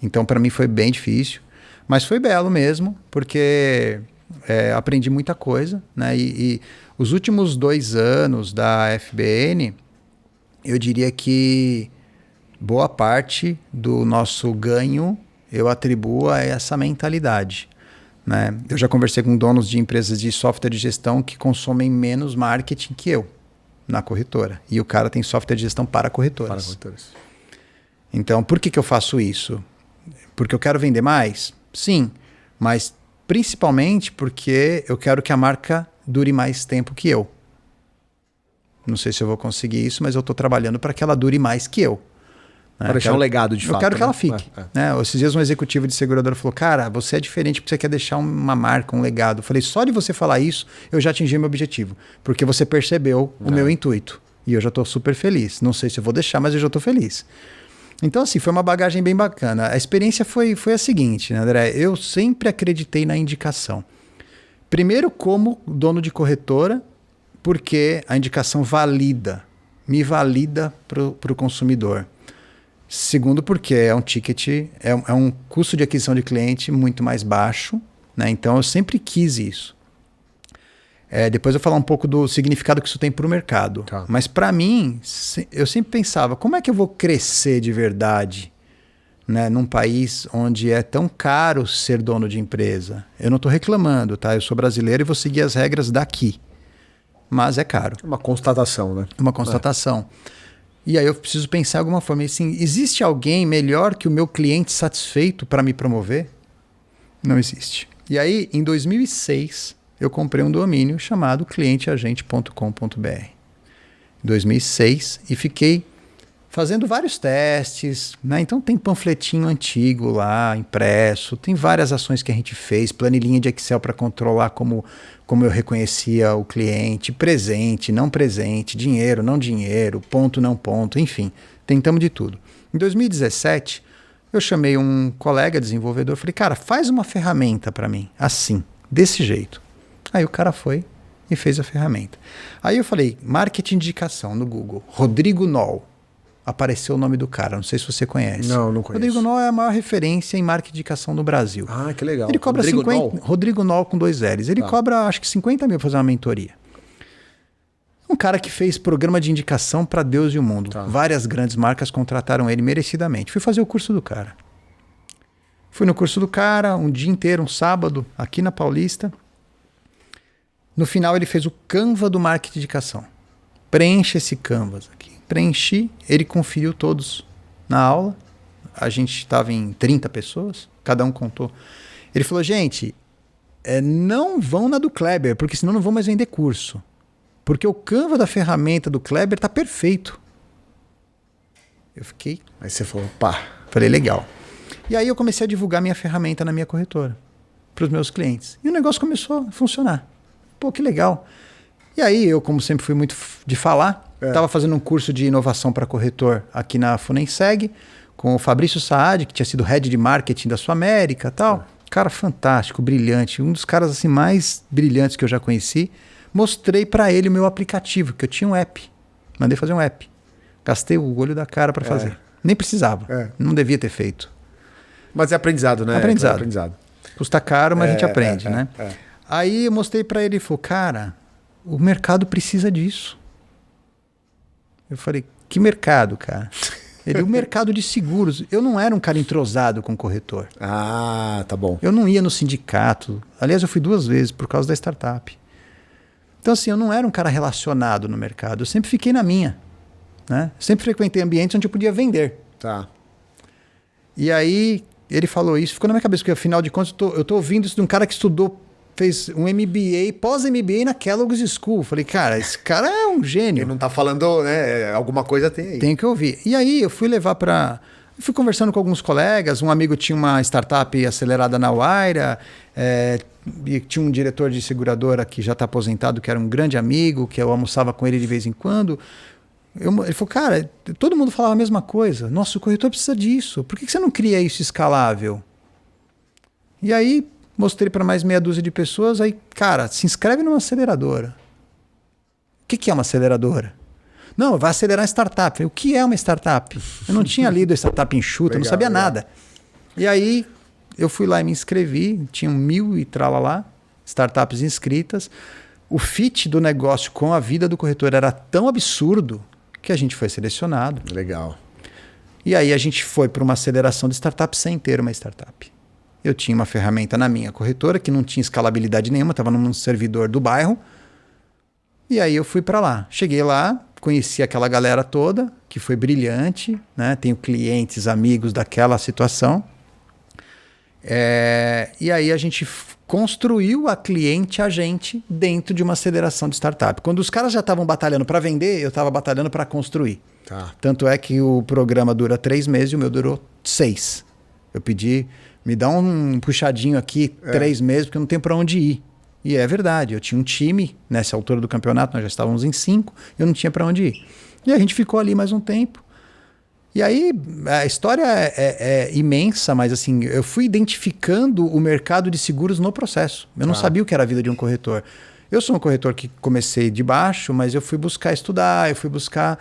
Então, para mim foi bem difícil, mas foi belo mesmo, porque aprendi muita coisa, né? E os últimos 2 anos da FBN, eu diria que boa parte do nosso ganho eu atribuo a essa mentalidade, né? Eu já conversei com donos de empresas de software de gestão que consomem menos marketing que eu na corretora. E o cara tem software de gestão para corretoras. Então, por que eu faço isso? Porque eu quero vender mais? Sim, mas principalmente porque eu quero que a marca dure mais tempo que eu. Não sei se eu vou conseguir isso, mas eu estou trabalhando para que ela dure mais que eu.
Para deixar um legado de fato.
Eu quero que ela fique. Né? Esses dias um executivo de seguradora falou, cara, você é diferente porque você quer deixar uma marca, um legado. Eu falei, só de você falar isso, eu já atingi meu objetivo. Porque você percebeu o meu intuito. E eu já estou super feliz. Não sei se eu vou deixar, mas eu já estou feliz. Então, assim, foi uma bagagem bem bacana. A experiência foi a seguinte, né, André? Eu sempre acreditei na indicação. Primeiro, como dono de corretora, porque a indicação me valida para o consumidor. Segundo, porque é um ticket, é um custo de aquisição de cliente muito mais baixo, né? Então eu sempre quis isso. Depois eu vou falar um pouco do significado que isso tem para o mercado.
Tá.
Mas para mim, eu sempre pensava, como é que eu vou crescer de verdade, né, num país onde é tão caro ser dono de empresa? Eu não estou reclamando, tá? Eu sou brasileiro e vou seguir as regras daqui. Mas é caro.
Uma constatação, né?
Uma constatação. E aí eu preciso pensar de alguma forma. Assim, existe alguém melhor que o meu cliente satisfeito para me promover? Não existe. E aí, em 2006, eu comprei um domínio chamado clienteagente.com.br. Em 2006, e fiquei fazendo vários testes, né? Então tem panfletinho antigo lá, impresso, tem várias ações que a gente fez, planilhinha de Excel para controlar como eu reconhecia o cliente, presente, não presente, dinheiro, não dinheiro, ponto, não ponto, enfim, tentamos de tudo. Em 2017, eu chamei um colega desenvolvedor, falei, cara, faz uma ferramenta para mim, assim, desse jeito. Aí o cara foi e fez a ferramenta. Aí eu falei, marketing de indicação no Google, Rodrigo Noll. Apareceu o nome do cara, não sei se você conhece.
Não conheço.
Rodrigo Noll é a maior referência em marketing de indicação no Brasil.
Ah, que legal.
Ele cobra Rodrigo Noll com 2 L's. Ele cobra, acho que 50 mil pra fazer uma mentoria. Um cara que fez programa de indicação para Deus e o mundo. Tá. Várias grandes marcas contrataram ele merecidamente. Fui fazer o curso do cara. Fui no curso do cara, um dia inteiro, um sábado, aqui na Paulista. No final ele fez o Canva do marketing de indicação. Preencha esse Canvas aqui. Preenchi, ele conferiu todos na aula. A gente estava em 30 pessoas, cada um contou. Ele falou, gente, não vão na do Kleber, porque senão não vão mais vender curso. Porque o Canva da ferramenta do Kleber tá perfeito. Eu fiquei...
Aí você falou, pá.
Falei, legal. E aí eu comecei a divulgar minha ferramenta na minha corretora, para os meus clientes. E o negócio começou a funcionar. Pô, que legal. E aí eu, como sempre fui muito de falar, Estava fazendo um curso de inovação para corretor aqui na Funenseg, com o Fabrício Saad, que tinha sido head de marketing da Sul América e tal. Cara fantástico, brilhante. Um dos caras assim mais brilhantes que eu já conheci. Mostrei para ele o meu aplicativo, que eu tinha um app. Mandei fazer um app. Gastei o olho da cara para fazer. Nem precisava. Não devia ter feito.
Mas é aprendizado, né?
Aprendizado. Custa caro, mas a gente aprende, né? Aí eu mostrei para ele e falou, cara, o mercado precisa disso. Eu falei, que mercado, cara? Ele, o mercado de seguros. Eu não era um cara entrosado com corretor.
Ah, tá bom.
Eu não ia no sindicato. Aliás, eu fui 2 vezes por causa da startup. Então, assim, eu não era um cara relacionado no mercado. Eu sempre fiquei na minha. Né? Sempre frequentei ambientes onde eu podia vender.
Tá.
E aí, ele falou isso. Ficou na minha cabeça, porque afinal de contas, eu tô ouvindo isso de um cara que estudou, fez um MBA, pós-MBA na Kellogg's School. Falei, cara, esse cara é um gênio.
Ele não tá falando, né? Alguma coisa tem aí.
Tem que ouvir. E aí, eu fui levar para... Fui conversando com alguns colegas, um amigo tinha uma startup acelerada na Waira, e tinha um diretor de seguradora que já está aposentado, que era um grande amigo, que eu almoçava com ele de vez em quando. Ele falou, cara, todo mundo falava a mesma coisa. Nossa, o corretor precisa disso. Por que você não cria isso escalável? E aí, mostrei para mais meia dúzia de pessoas, aí, cara, se inscreve numa aceleradora. O que é uma aceleradora? Não, vai acelerar a startup. Falei, o que é uma startup? Eu não tinha lido a startup enxuta, eu não sabia nada. E aí, eu fui lá e me inscrevi, tinham 1.000 e tralalá, startups inscritas. O fit do negócio com a vida do corretor era tão absurdo que a gente foi selecionado.
Legal.
E aí a gente foi para uma aceleração de startup sem ter uma startup. Eu tinha uma ferramenta na minha corretora que não tinha escalabilidade nenhuma, estava num servidor do bairro. E aí eu fui para lá. Cheguei lá, conheci aquela galera toda, que foi brilhante, né? Tenho clientes, amigos daquela situação. E aí a gente construiu a cliente-agente dentro de uma aceleração de startup. Quando os caras já estavam batalhando para vender, eu estava batalhando para construir.
Tá.
Tanto é que o programa dura 3 meses e o meu durou 6. Eu pedi, me dá um puxadinho aqui, 3 meses, porque eu não tenho para onde ir. E é verdade, eu tinha um time, nessa altura do campeonato, nós já estávamos em 5, eu não tinha para onde ir. E a gente ficou ali mais um tempo. E aí, a história é imensa, mas assim, eu fui identificando o mercado de seguros no processo. Eu não sabia o que era a vida de um corretor. Eu sou um corretor que comecei de baixo, mas eu fui buscar estudar, eu fui buscar...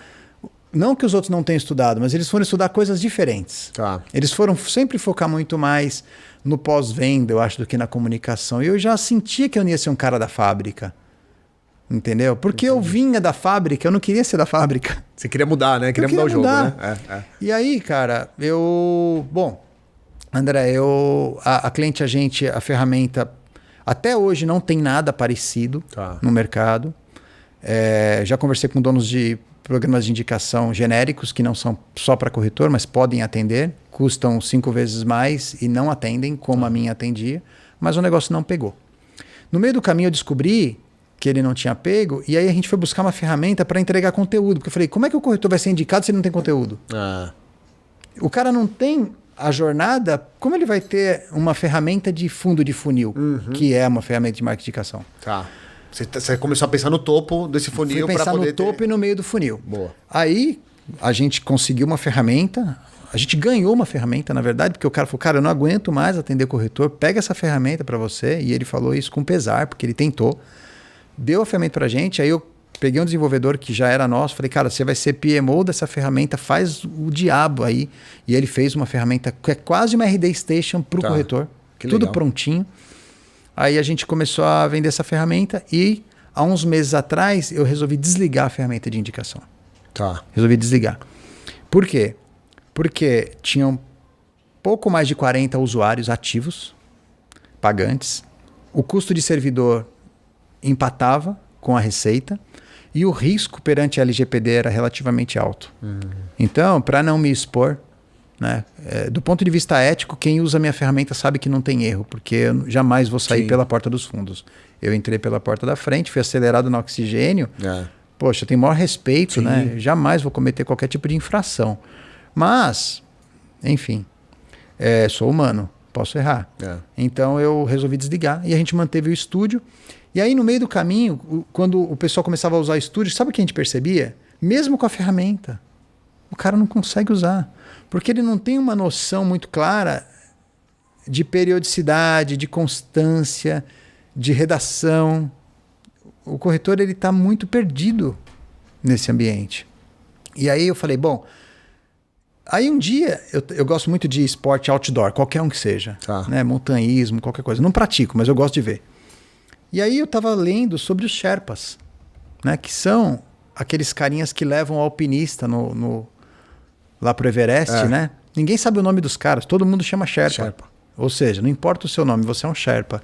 Não que os outros não tenham estudado, mas eles foram estudar coisas diferentes.
Tá.
Eles foram sempre focar muito mais no pós-venda, eu acho, do que na comunicação. E eu já sentia que eu não ia ser um cara da fábrica. Entendeu? Porque eu vinha da fábrica, eu não queria ser da fábrica.
Você queria mudar, né? Queria mudar o jogo, né?
E aí, cara, Bom, André, a cliente agente, a ferramenta, até hoje não tem nada parecido no mercado. Já conversei com donos de programas de indicação genéricos que não são só para corretor, mas podem atender. Custam 5 vezes mais e não atendem como a minha atendia. Mas o negócio não pegou. No meio do caminho eu descobri que ele não tinha pego, e aí a gente foi buscar uma ferramenta para entregar conteúdo. Porque eu falei, como é que o corretor vai ser indicado se ele não tem conteúdo? O cara não tem a jornada, como ele vai ter uma ferramenta de fundo de funil, que é uma ferramenta de marketing de indicação?
Tá. Você começou a pensar no topo desse funil para poder
pensar no topo e no meio do funil.
Boa.
Aí a gente conseguiu uma ferramenta, a gente ganhou uma ferramenta, na verdade, porque o cara falou, cara, eu não aguento mais atender corretor, pega essa ferramenta para você. E ele falou isso com pesar, porque ele tentou. Deu a ferramenta pra gente, aí eu peguei um desenvolvedor que já era nosso, falei, cara, você vai ser PMO dessa ferramenta, faz o diabo aí. E ele fez uma ferramenta que é quase uma RD Station pro corretor, tudo prontinho. Aí a gente começou a vender essa ferramenta e há uns meses atrás eu resolvi desligar a ferramenta de indicação. Resolvi desligar. Por quê? Porque tinham pouco mais de 40 usuários ativos, pagantes. O custo de servidor empatava com a receita e o risco perante a LGPD era relativamente alto. Então, para não me expor, né, do ponto de vista ético, quem usa a minha ferramenta sabe que não tem erro, porque eu jamais vou sair pela porta dos fundos. Eu entrei pela porta da frente, fui acelerado no oxigênio. Poxa, eu tenho maior respeito, né? Jamais vou cometer qualquer tipo de infração. Mas, enfim, sou humano, posso errar. Então eu resolvi desligar e a gente manteve o estúdio. E aí, no meio do caminho, quando o pessoal começava a usar estúdio, sabe o que a gente percebia? mesmo com a ferramenta. O cara não consegue usar, porque ele não tem uma noção muito clara de periodicidade, de constância, de redação. O corretor ele está muito perdido nesse ambiente. E aí eu falei, bom, aí um dia, eu gosto muito de esporte outdoor, qualquer um que seja, né? Montanhismo, qualquer coisa. Não pratico, mas eu gosto de ver. E aí eu estava lendo sobre os Sherpas, né? Que são aqueles carinhas que levam o alpinista lá pro Everest, né? Ninguém sabe o nome dos caras, todo mundo chama Sherpa. Ou seja, não importa o seu nome, você é um Sherpa.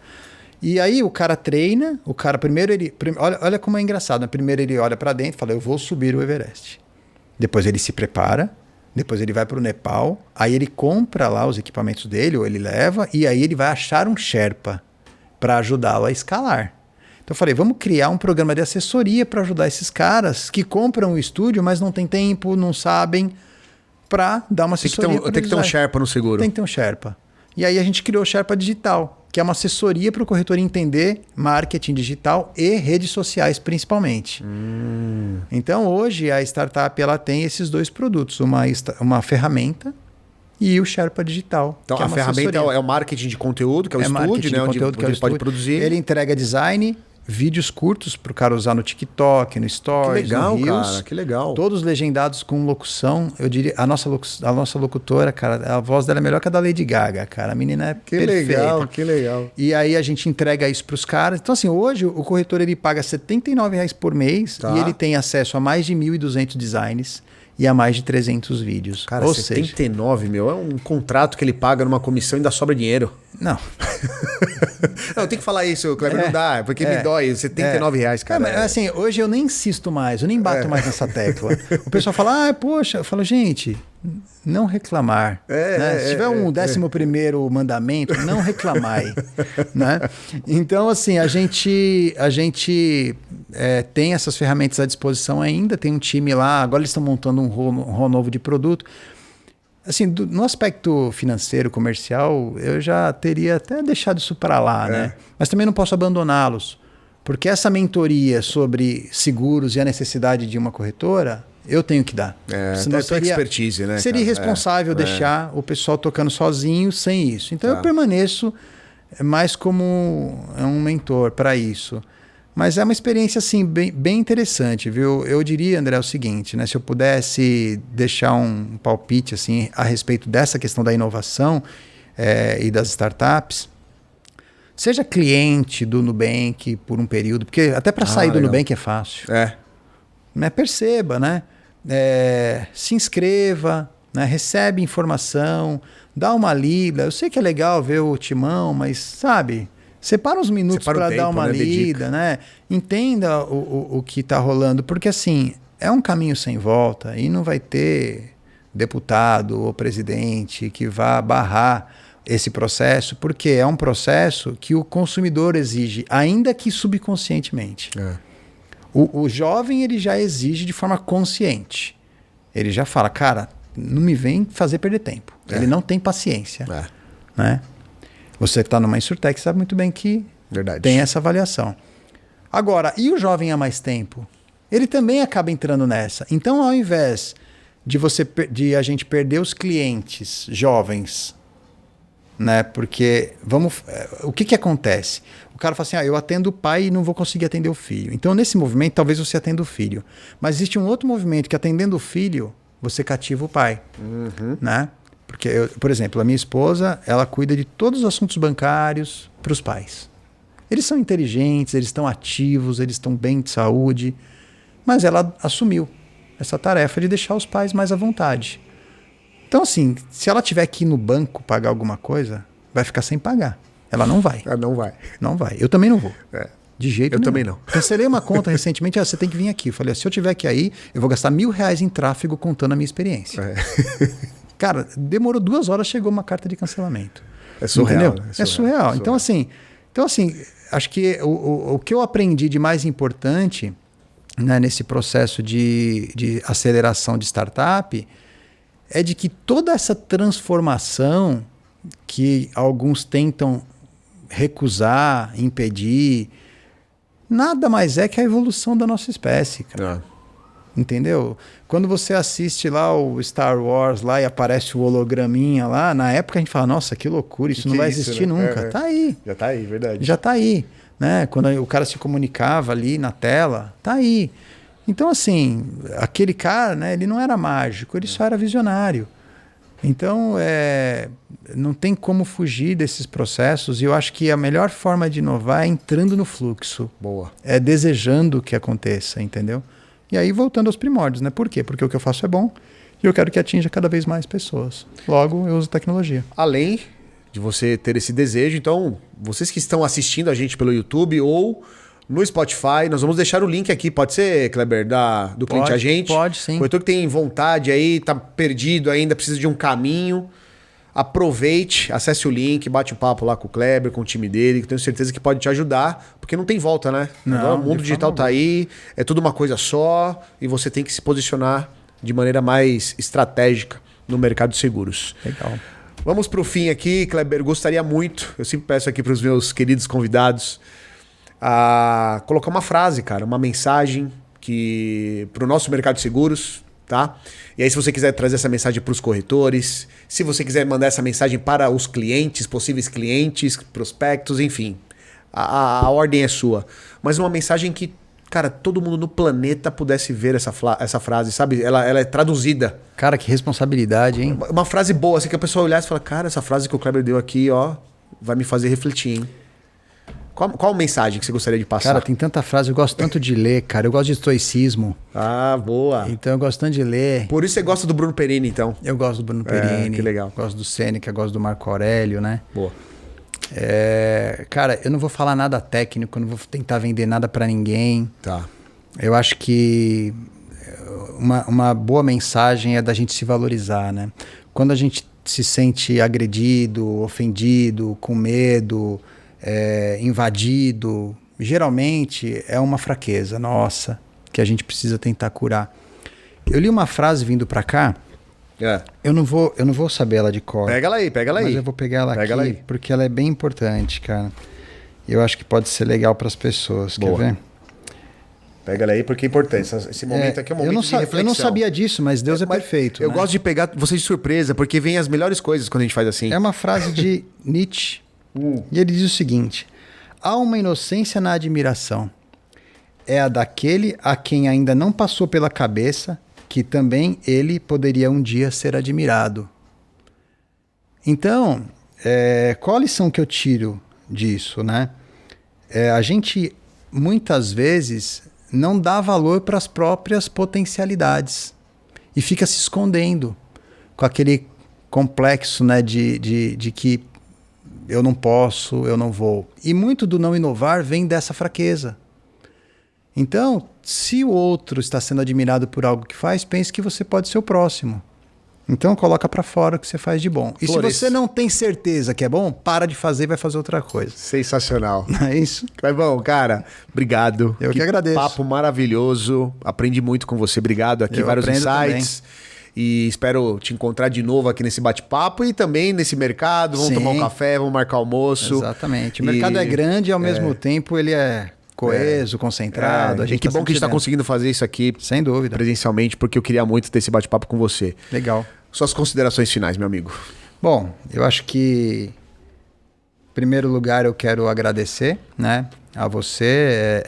E aí o cara treina, o cara primeiro olha como é engraçado, né? Primeiro ele olha para dentro e fala, eu vou subir o Everest. Depois ele se prepara, depois ele vai para o Nepal, aí ele compra lá os equipamentos dele, ou ele leva, e aí ele vai achar um Sherpa para ajudá-lo a escalar. Então eu falei, vamos criar um programa de assessoria para ajudar esses caras que compram o estúdio, mas não tem tempo, não sabem, para dar uma assessoria.
Tem que ter um Sherpa no seguro.
Tem que ter um Sherpa. E aí a gente criou o Sherpa Digital, que é uma assessoria para o corretor entender marketing digital e redes sociais principalmente. Então hoje a startup ela tem esses dois produtos, uma ferramenta e o Sherpa Digital.
Então a ferramenta é o marketing de conteúdo, que é o estúdio, né? Onde ele pode produzir.
Ele entrega design, vídeos curtos para o cara usar no TikTok, no Stories,
que legal,
no Reels.
Cara, que legal.
Todos legendados com locução. Eu diria, a nossa locutora, cara, a voz dela é melhor que a da Lady Gaga, cara. A menina é perfeita.
Que legal.
E aí a gente entrega isso para os caras. Então assim, hoje o corretor ele paga R$ 79,00 por mês e ele tem acesso a mais de 1.200 designs e a mais de 300 vídeos.
Cara, ou 79, seja, meu, é um contrato que ele paga numa comissão e ainda sobra dinheiro.
Não.
Não, eu tenho que falar isso, Kleber, não dá, porque me dói, R$79, cara.
Mas, assim, hoje eu nem insisto mais, eu nem bato mais nessa tecla. O pessoal fala, poxa, eu falo, gente, não reclamar. Né? Se tiver um 11º mandamento, não reclamai. Né? Então, assim, a gente tem essas ferramentas à disposição ainda, tem um time lá, agora eles estão montando um rol novo de produto. Assim, no aspecto financeiro, comercial, eu já teria até deixado isso para lá, né? Mas também não posso abandoná-los, porque essa mentoria sobre seguros e a necessidade de uma corretora, eu tenho que dar.
Senão seria expertise, né?
Seria irresponsável deixar o pessoal tocando sozinho sem isso. Então eu permaneço mais como um mentor para isso. Mas é uma experiência assim, bem interessante, viu? Eu diria, André, o seguinte, né? Se eu pudesse deixar um palpite assim, a respeito dessa questão da inovação e das startups, seja cliente do Nubank por um período, porque até para sair do Nubank é fácil. Né? Perceba, né? Se inscreva, né? Recebe informação, dá uma lida. Eu sei que é legal ver o timão, mas sabe... Separa uns minutos para dar uma lida, né? Entenda o que está rolando, porque assim, é um caminho sem volta e não vai ter deputado ou presidente que vá barrar esse processo, porque é um processo que o consumidor exige, ainda que subconscientemente. O jovem ele já exige de forma consciente. Ele já fala, cara, não me vem fazer perder tempo. Ele não tem paciência. Né? Você que está numa Insurtech sabe muito bem que tem essa avaliação. Agora, e o jovem há mais tempo? Ele também acaba entrando nessa. Então, ao invés de a gente perder os clientes jovens, né? Porque o que acontece? O cara fala assim, eu atendo o pai e não vou conseguir atender o filho. Então, nesse movimento, talvez você atenda o filho. Mas existe um outro movimento que, atendendo o filho, você cativa o pai. Né? Porque, por exemplo, a minha esposa, ela cuida de todos os assuntos bancários para os pais. Eles são inteligentes, eles estão ativos, eles estão bem de saúde, mas ela assumiu essa tarefa de deixar os pais mais à vontade. Então, assim, se ela tiver que ir no banco pagar alguma coisa, vai ficar sem pagar. Ela não vai.
Não vai.
Não vai. Eu também não vou. De jeito nenhum.
Eu também não.
Cancelei uma conta recentemente, você tem que vir aqui. Eu falei, se eu tiver que ir aí, eu vou gastar R$1.000 em tráfego contando a minha experiência. Cara, demorou 2 horas, chegou uma carta de cancelamento.
É surreal.
Né? É surreal. Então, assim, acho que o que eu aprendi de mais importante, né, nesse processo de aceleração de startup é de que toda essa transformação que alguns tentam recusar, impedir, nada mais é que a evolução da nossa espécie, cara. Entendeu? Quando você assiste lá o Star Wars lá e aparece o holograminha lá, na época a gente fala, nossa, que loucura, isso não vai existir nunca. Tá aí.
Já tá aí, verdade.
Já tá aí. Né? Quando o cara se comunicava ali na tela, tá aí. Então, assim, aquele cara, né, ele não era mágico, ele só era visionário. Então, não tem como fugir desses processos, e eu acho que a melhor forma de inovar é entrando no fluxo.
Boa.
É desejando que aconteça, entendeu? E aí, voltando aos primórdios, né? Por quê? Porque o que eu faço é bom e eu quero que atinja cada vez mais pessoas. Logo, eu uso tecnologia.
Além de você ter esse desejo, então, vocês que estão assistindo a gente pelo YouTube ou no Spotify, nós vamos deixar o link aqui, pode ser, Kleber, do Cliente Agente?
Pode, sim.
O corretor que tem vontade aí, tá perdido ainda, precisa de um caminho, aproveite, acesse o link, bate um papo lá com o Kleber, com o time dele, que eu tenho certeza que pode te ajudar, porque não tem volta, né?
Não,
agora o mundo digital tá aí, é tudo uma coisa só, e você tem que se posicionar de maneira mais estratégica no mercado de seguros.
Legal.
Vamos pro fim aqui, Kleber, gostaria muito, eu sempre peço aqui para os meus queridos convidados, a colocar uma frase, cara, uma mensagem para o nosso mercado de seguros, tá? E aí, se você quiser trazer essa mensagem para os corretores, se você quiser mandar essa mensagem para os clientes, possíveis clientes, prospectos, enfim, a ordem é sua. Mas uma mensagem que, cara, todo mundo no planeta pudesse ver essa frase, sabe? Ela é traduzida.
Cara, que responsabilidade, hein?
Uma frase boa, assim, que a pessoa olhasse e fala, cara, essa frase que o Kleber deu aqui, ó, vai me fazer refletir, hein? Qual mensagem que você gostaria de passar?
Cara, tem tanta frase, eu gosto tanto de ler, cara. Eu gosto de estoicismo.
Ah, boa.
Então eu gosto tanto de ler.
Por isso você gosta do Bruno Perini, então?
Eu gosto do Bruno Perini.
Que legal.
Gosto do Sêneca, gosto do Marco Aurélio, né?
Boa.
Cara, eu não vou falar nada técnico, eu não vou tentar vender nada pra ninguém.
Tá.
Eu acho que uma boa mensagem é da gente se valorizar, né? Quando a gente se sente agredido, ofendido, com medo, invadido, geralmente é uma fraqueza nossa que a gente precisa tentar curar. Eu li uma frase vindo pra cá, eu não vou saber ela de cor.
Pega ela aí.
Mas eu vou pegar ela aqui porque ela é bem importante, cara. Eu acho que pode ser legal para as pessoas. Boa. Quer ver?
Pega ela aí porque é importante. Esse momento aqui é um momento de reflexão.
Eu não sabia disso, mas Deus é perfeito.
Eu gosto de pegar vocês de surpresa porque vem as melhores coisas quando a gente faz assim.
É uma frase de Nietzsche. E ele diz o seguinte: há uma inocência na admiração. É a daquele a quem ainda não passou pela cabeça que também ele poderia um dia ser admirado. Então, qual a lição que eu tiro disso, né? A gente, muitas vezes, não dá valor para as próprias potencialidades e fica se escondendo com aquele complexo, né, de que eu não posso, eu não vou. E muito do não inovar vem dessa fraqueza. Então, se o outro está sendo admirado por algo que faz, pense que você pode ser o próximo. Então, coloca para fora o que você faz de bom. E se você não tem certeza que é bom, para de fazer e vai fazer outra coisa.
Sensacional.
Não é isso?
Clebão, cara, obrigado.
Eu que agradeço.
Papo maravilhoso. Aprendi muito com você. Obrigado aqui, vários insights. Também. E espero te encontrar de novo aqui nesse bate-papo e também nesse mercado. Vamos tomar um café, vamos marcar almoço.
Exatamente. O mercado é grande e ao mesmo tempo ele é coeso, concentrado.
E que bom que a gente está conseguindo fazer isso aqui.
Sem dúvida.
Presencialmente, porque eu queria muito ter esse bate-papo com você.
Legal.
Suas considerações finais, meu amigo.
Bom, eu acho que, em primeiro lugar, eu quero agradecer, né, a você.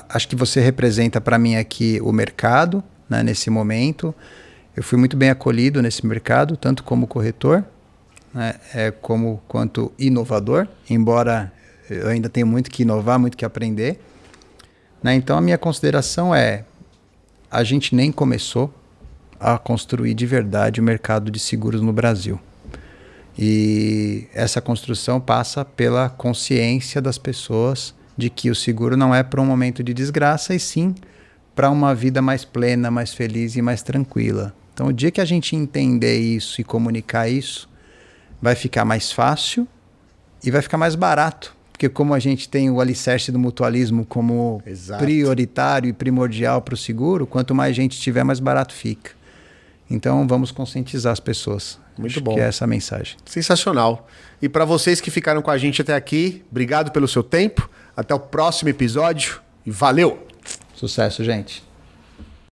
Acho que você representa para mim aqui o mercado, né, nesse momento. Eu fui muito bem acolhido nesse mercado, tanto como corretor, né, quanto inovador, embora eu ainda tenho muito que inovar, muito que aprender. Né? Então, a minha consideração a gente nem começou a construir de verdade o mercado de seguros no Brasil. E essa construção passa pela consciência das pessoas de que o seguro não é para um momento de desgraça, e sim para uma vida mais plena, mais feliz e mais tranquila. Então, o dia que a gente entender isso e comunicar isso, vai ficar mais fácil e vai ficar mais barato. Porque como a gente tem o alicerce do mutualismo como prioritário e primordial para o seguro, quanto mais gente tiver, mais barato fica. Então, vamos conscientizar as pessoas.
Muito bom.
Que é essa a mensagem.
Sensacional. E para vocês que ficaram com a gente até aqui, obrigado pelo seu tempo. Até o próximo episódio e valeu!
Sucesso, gente.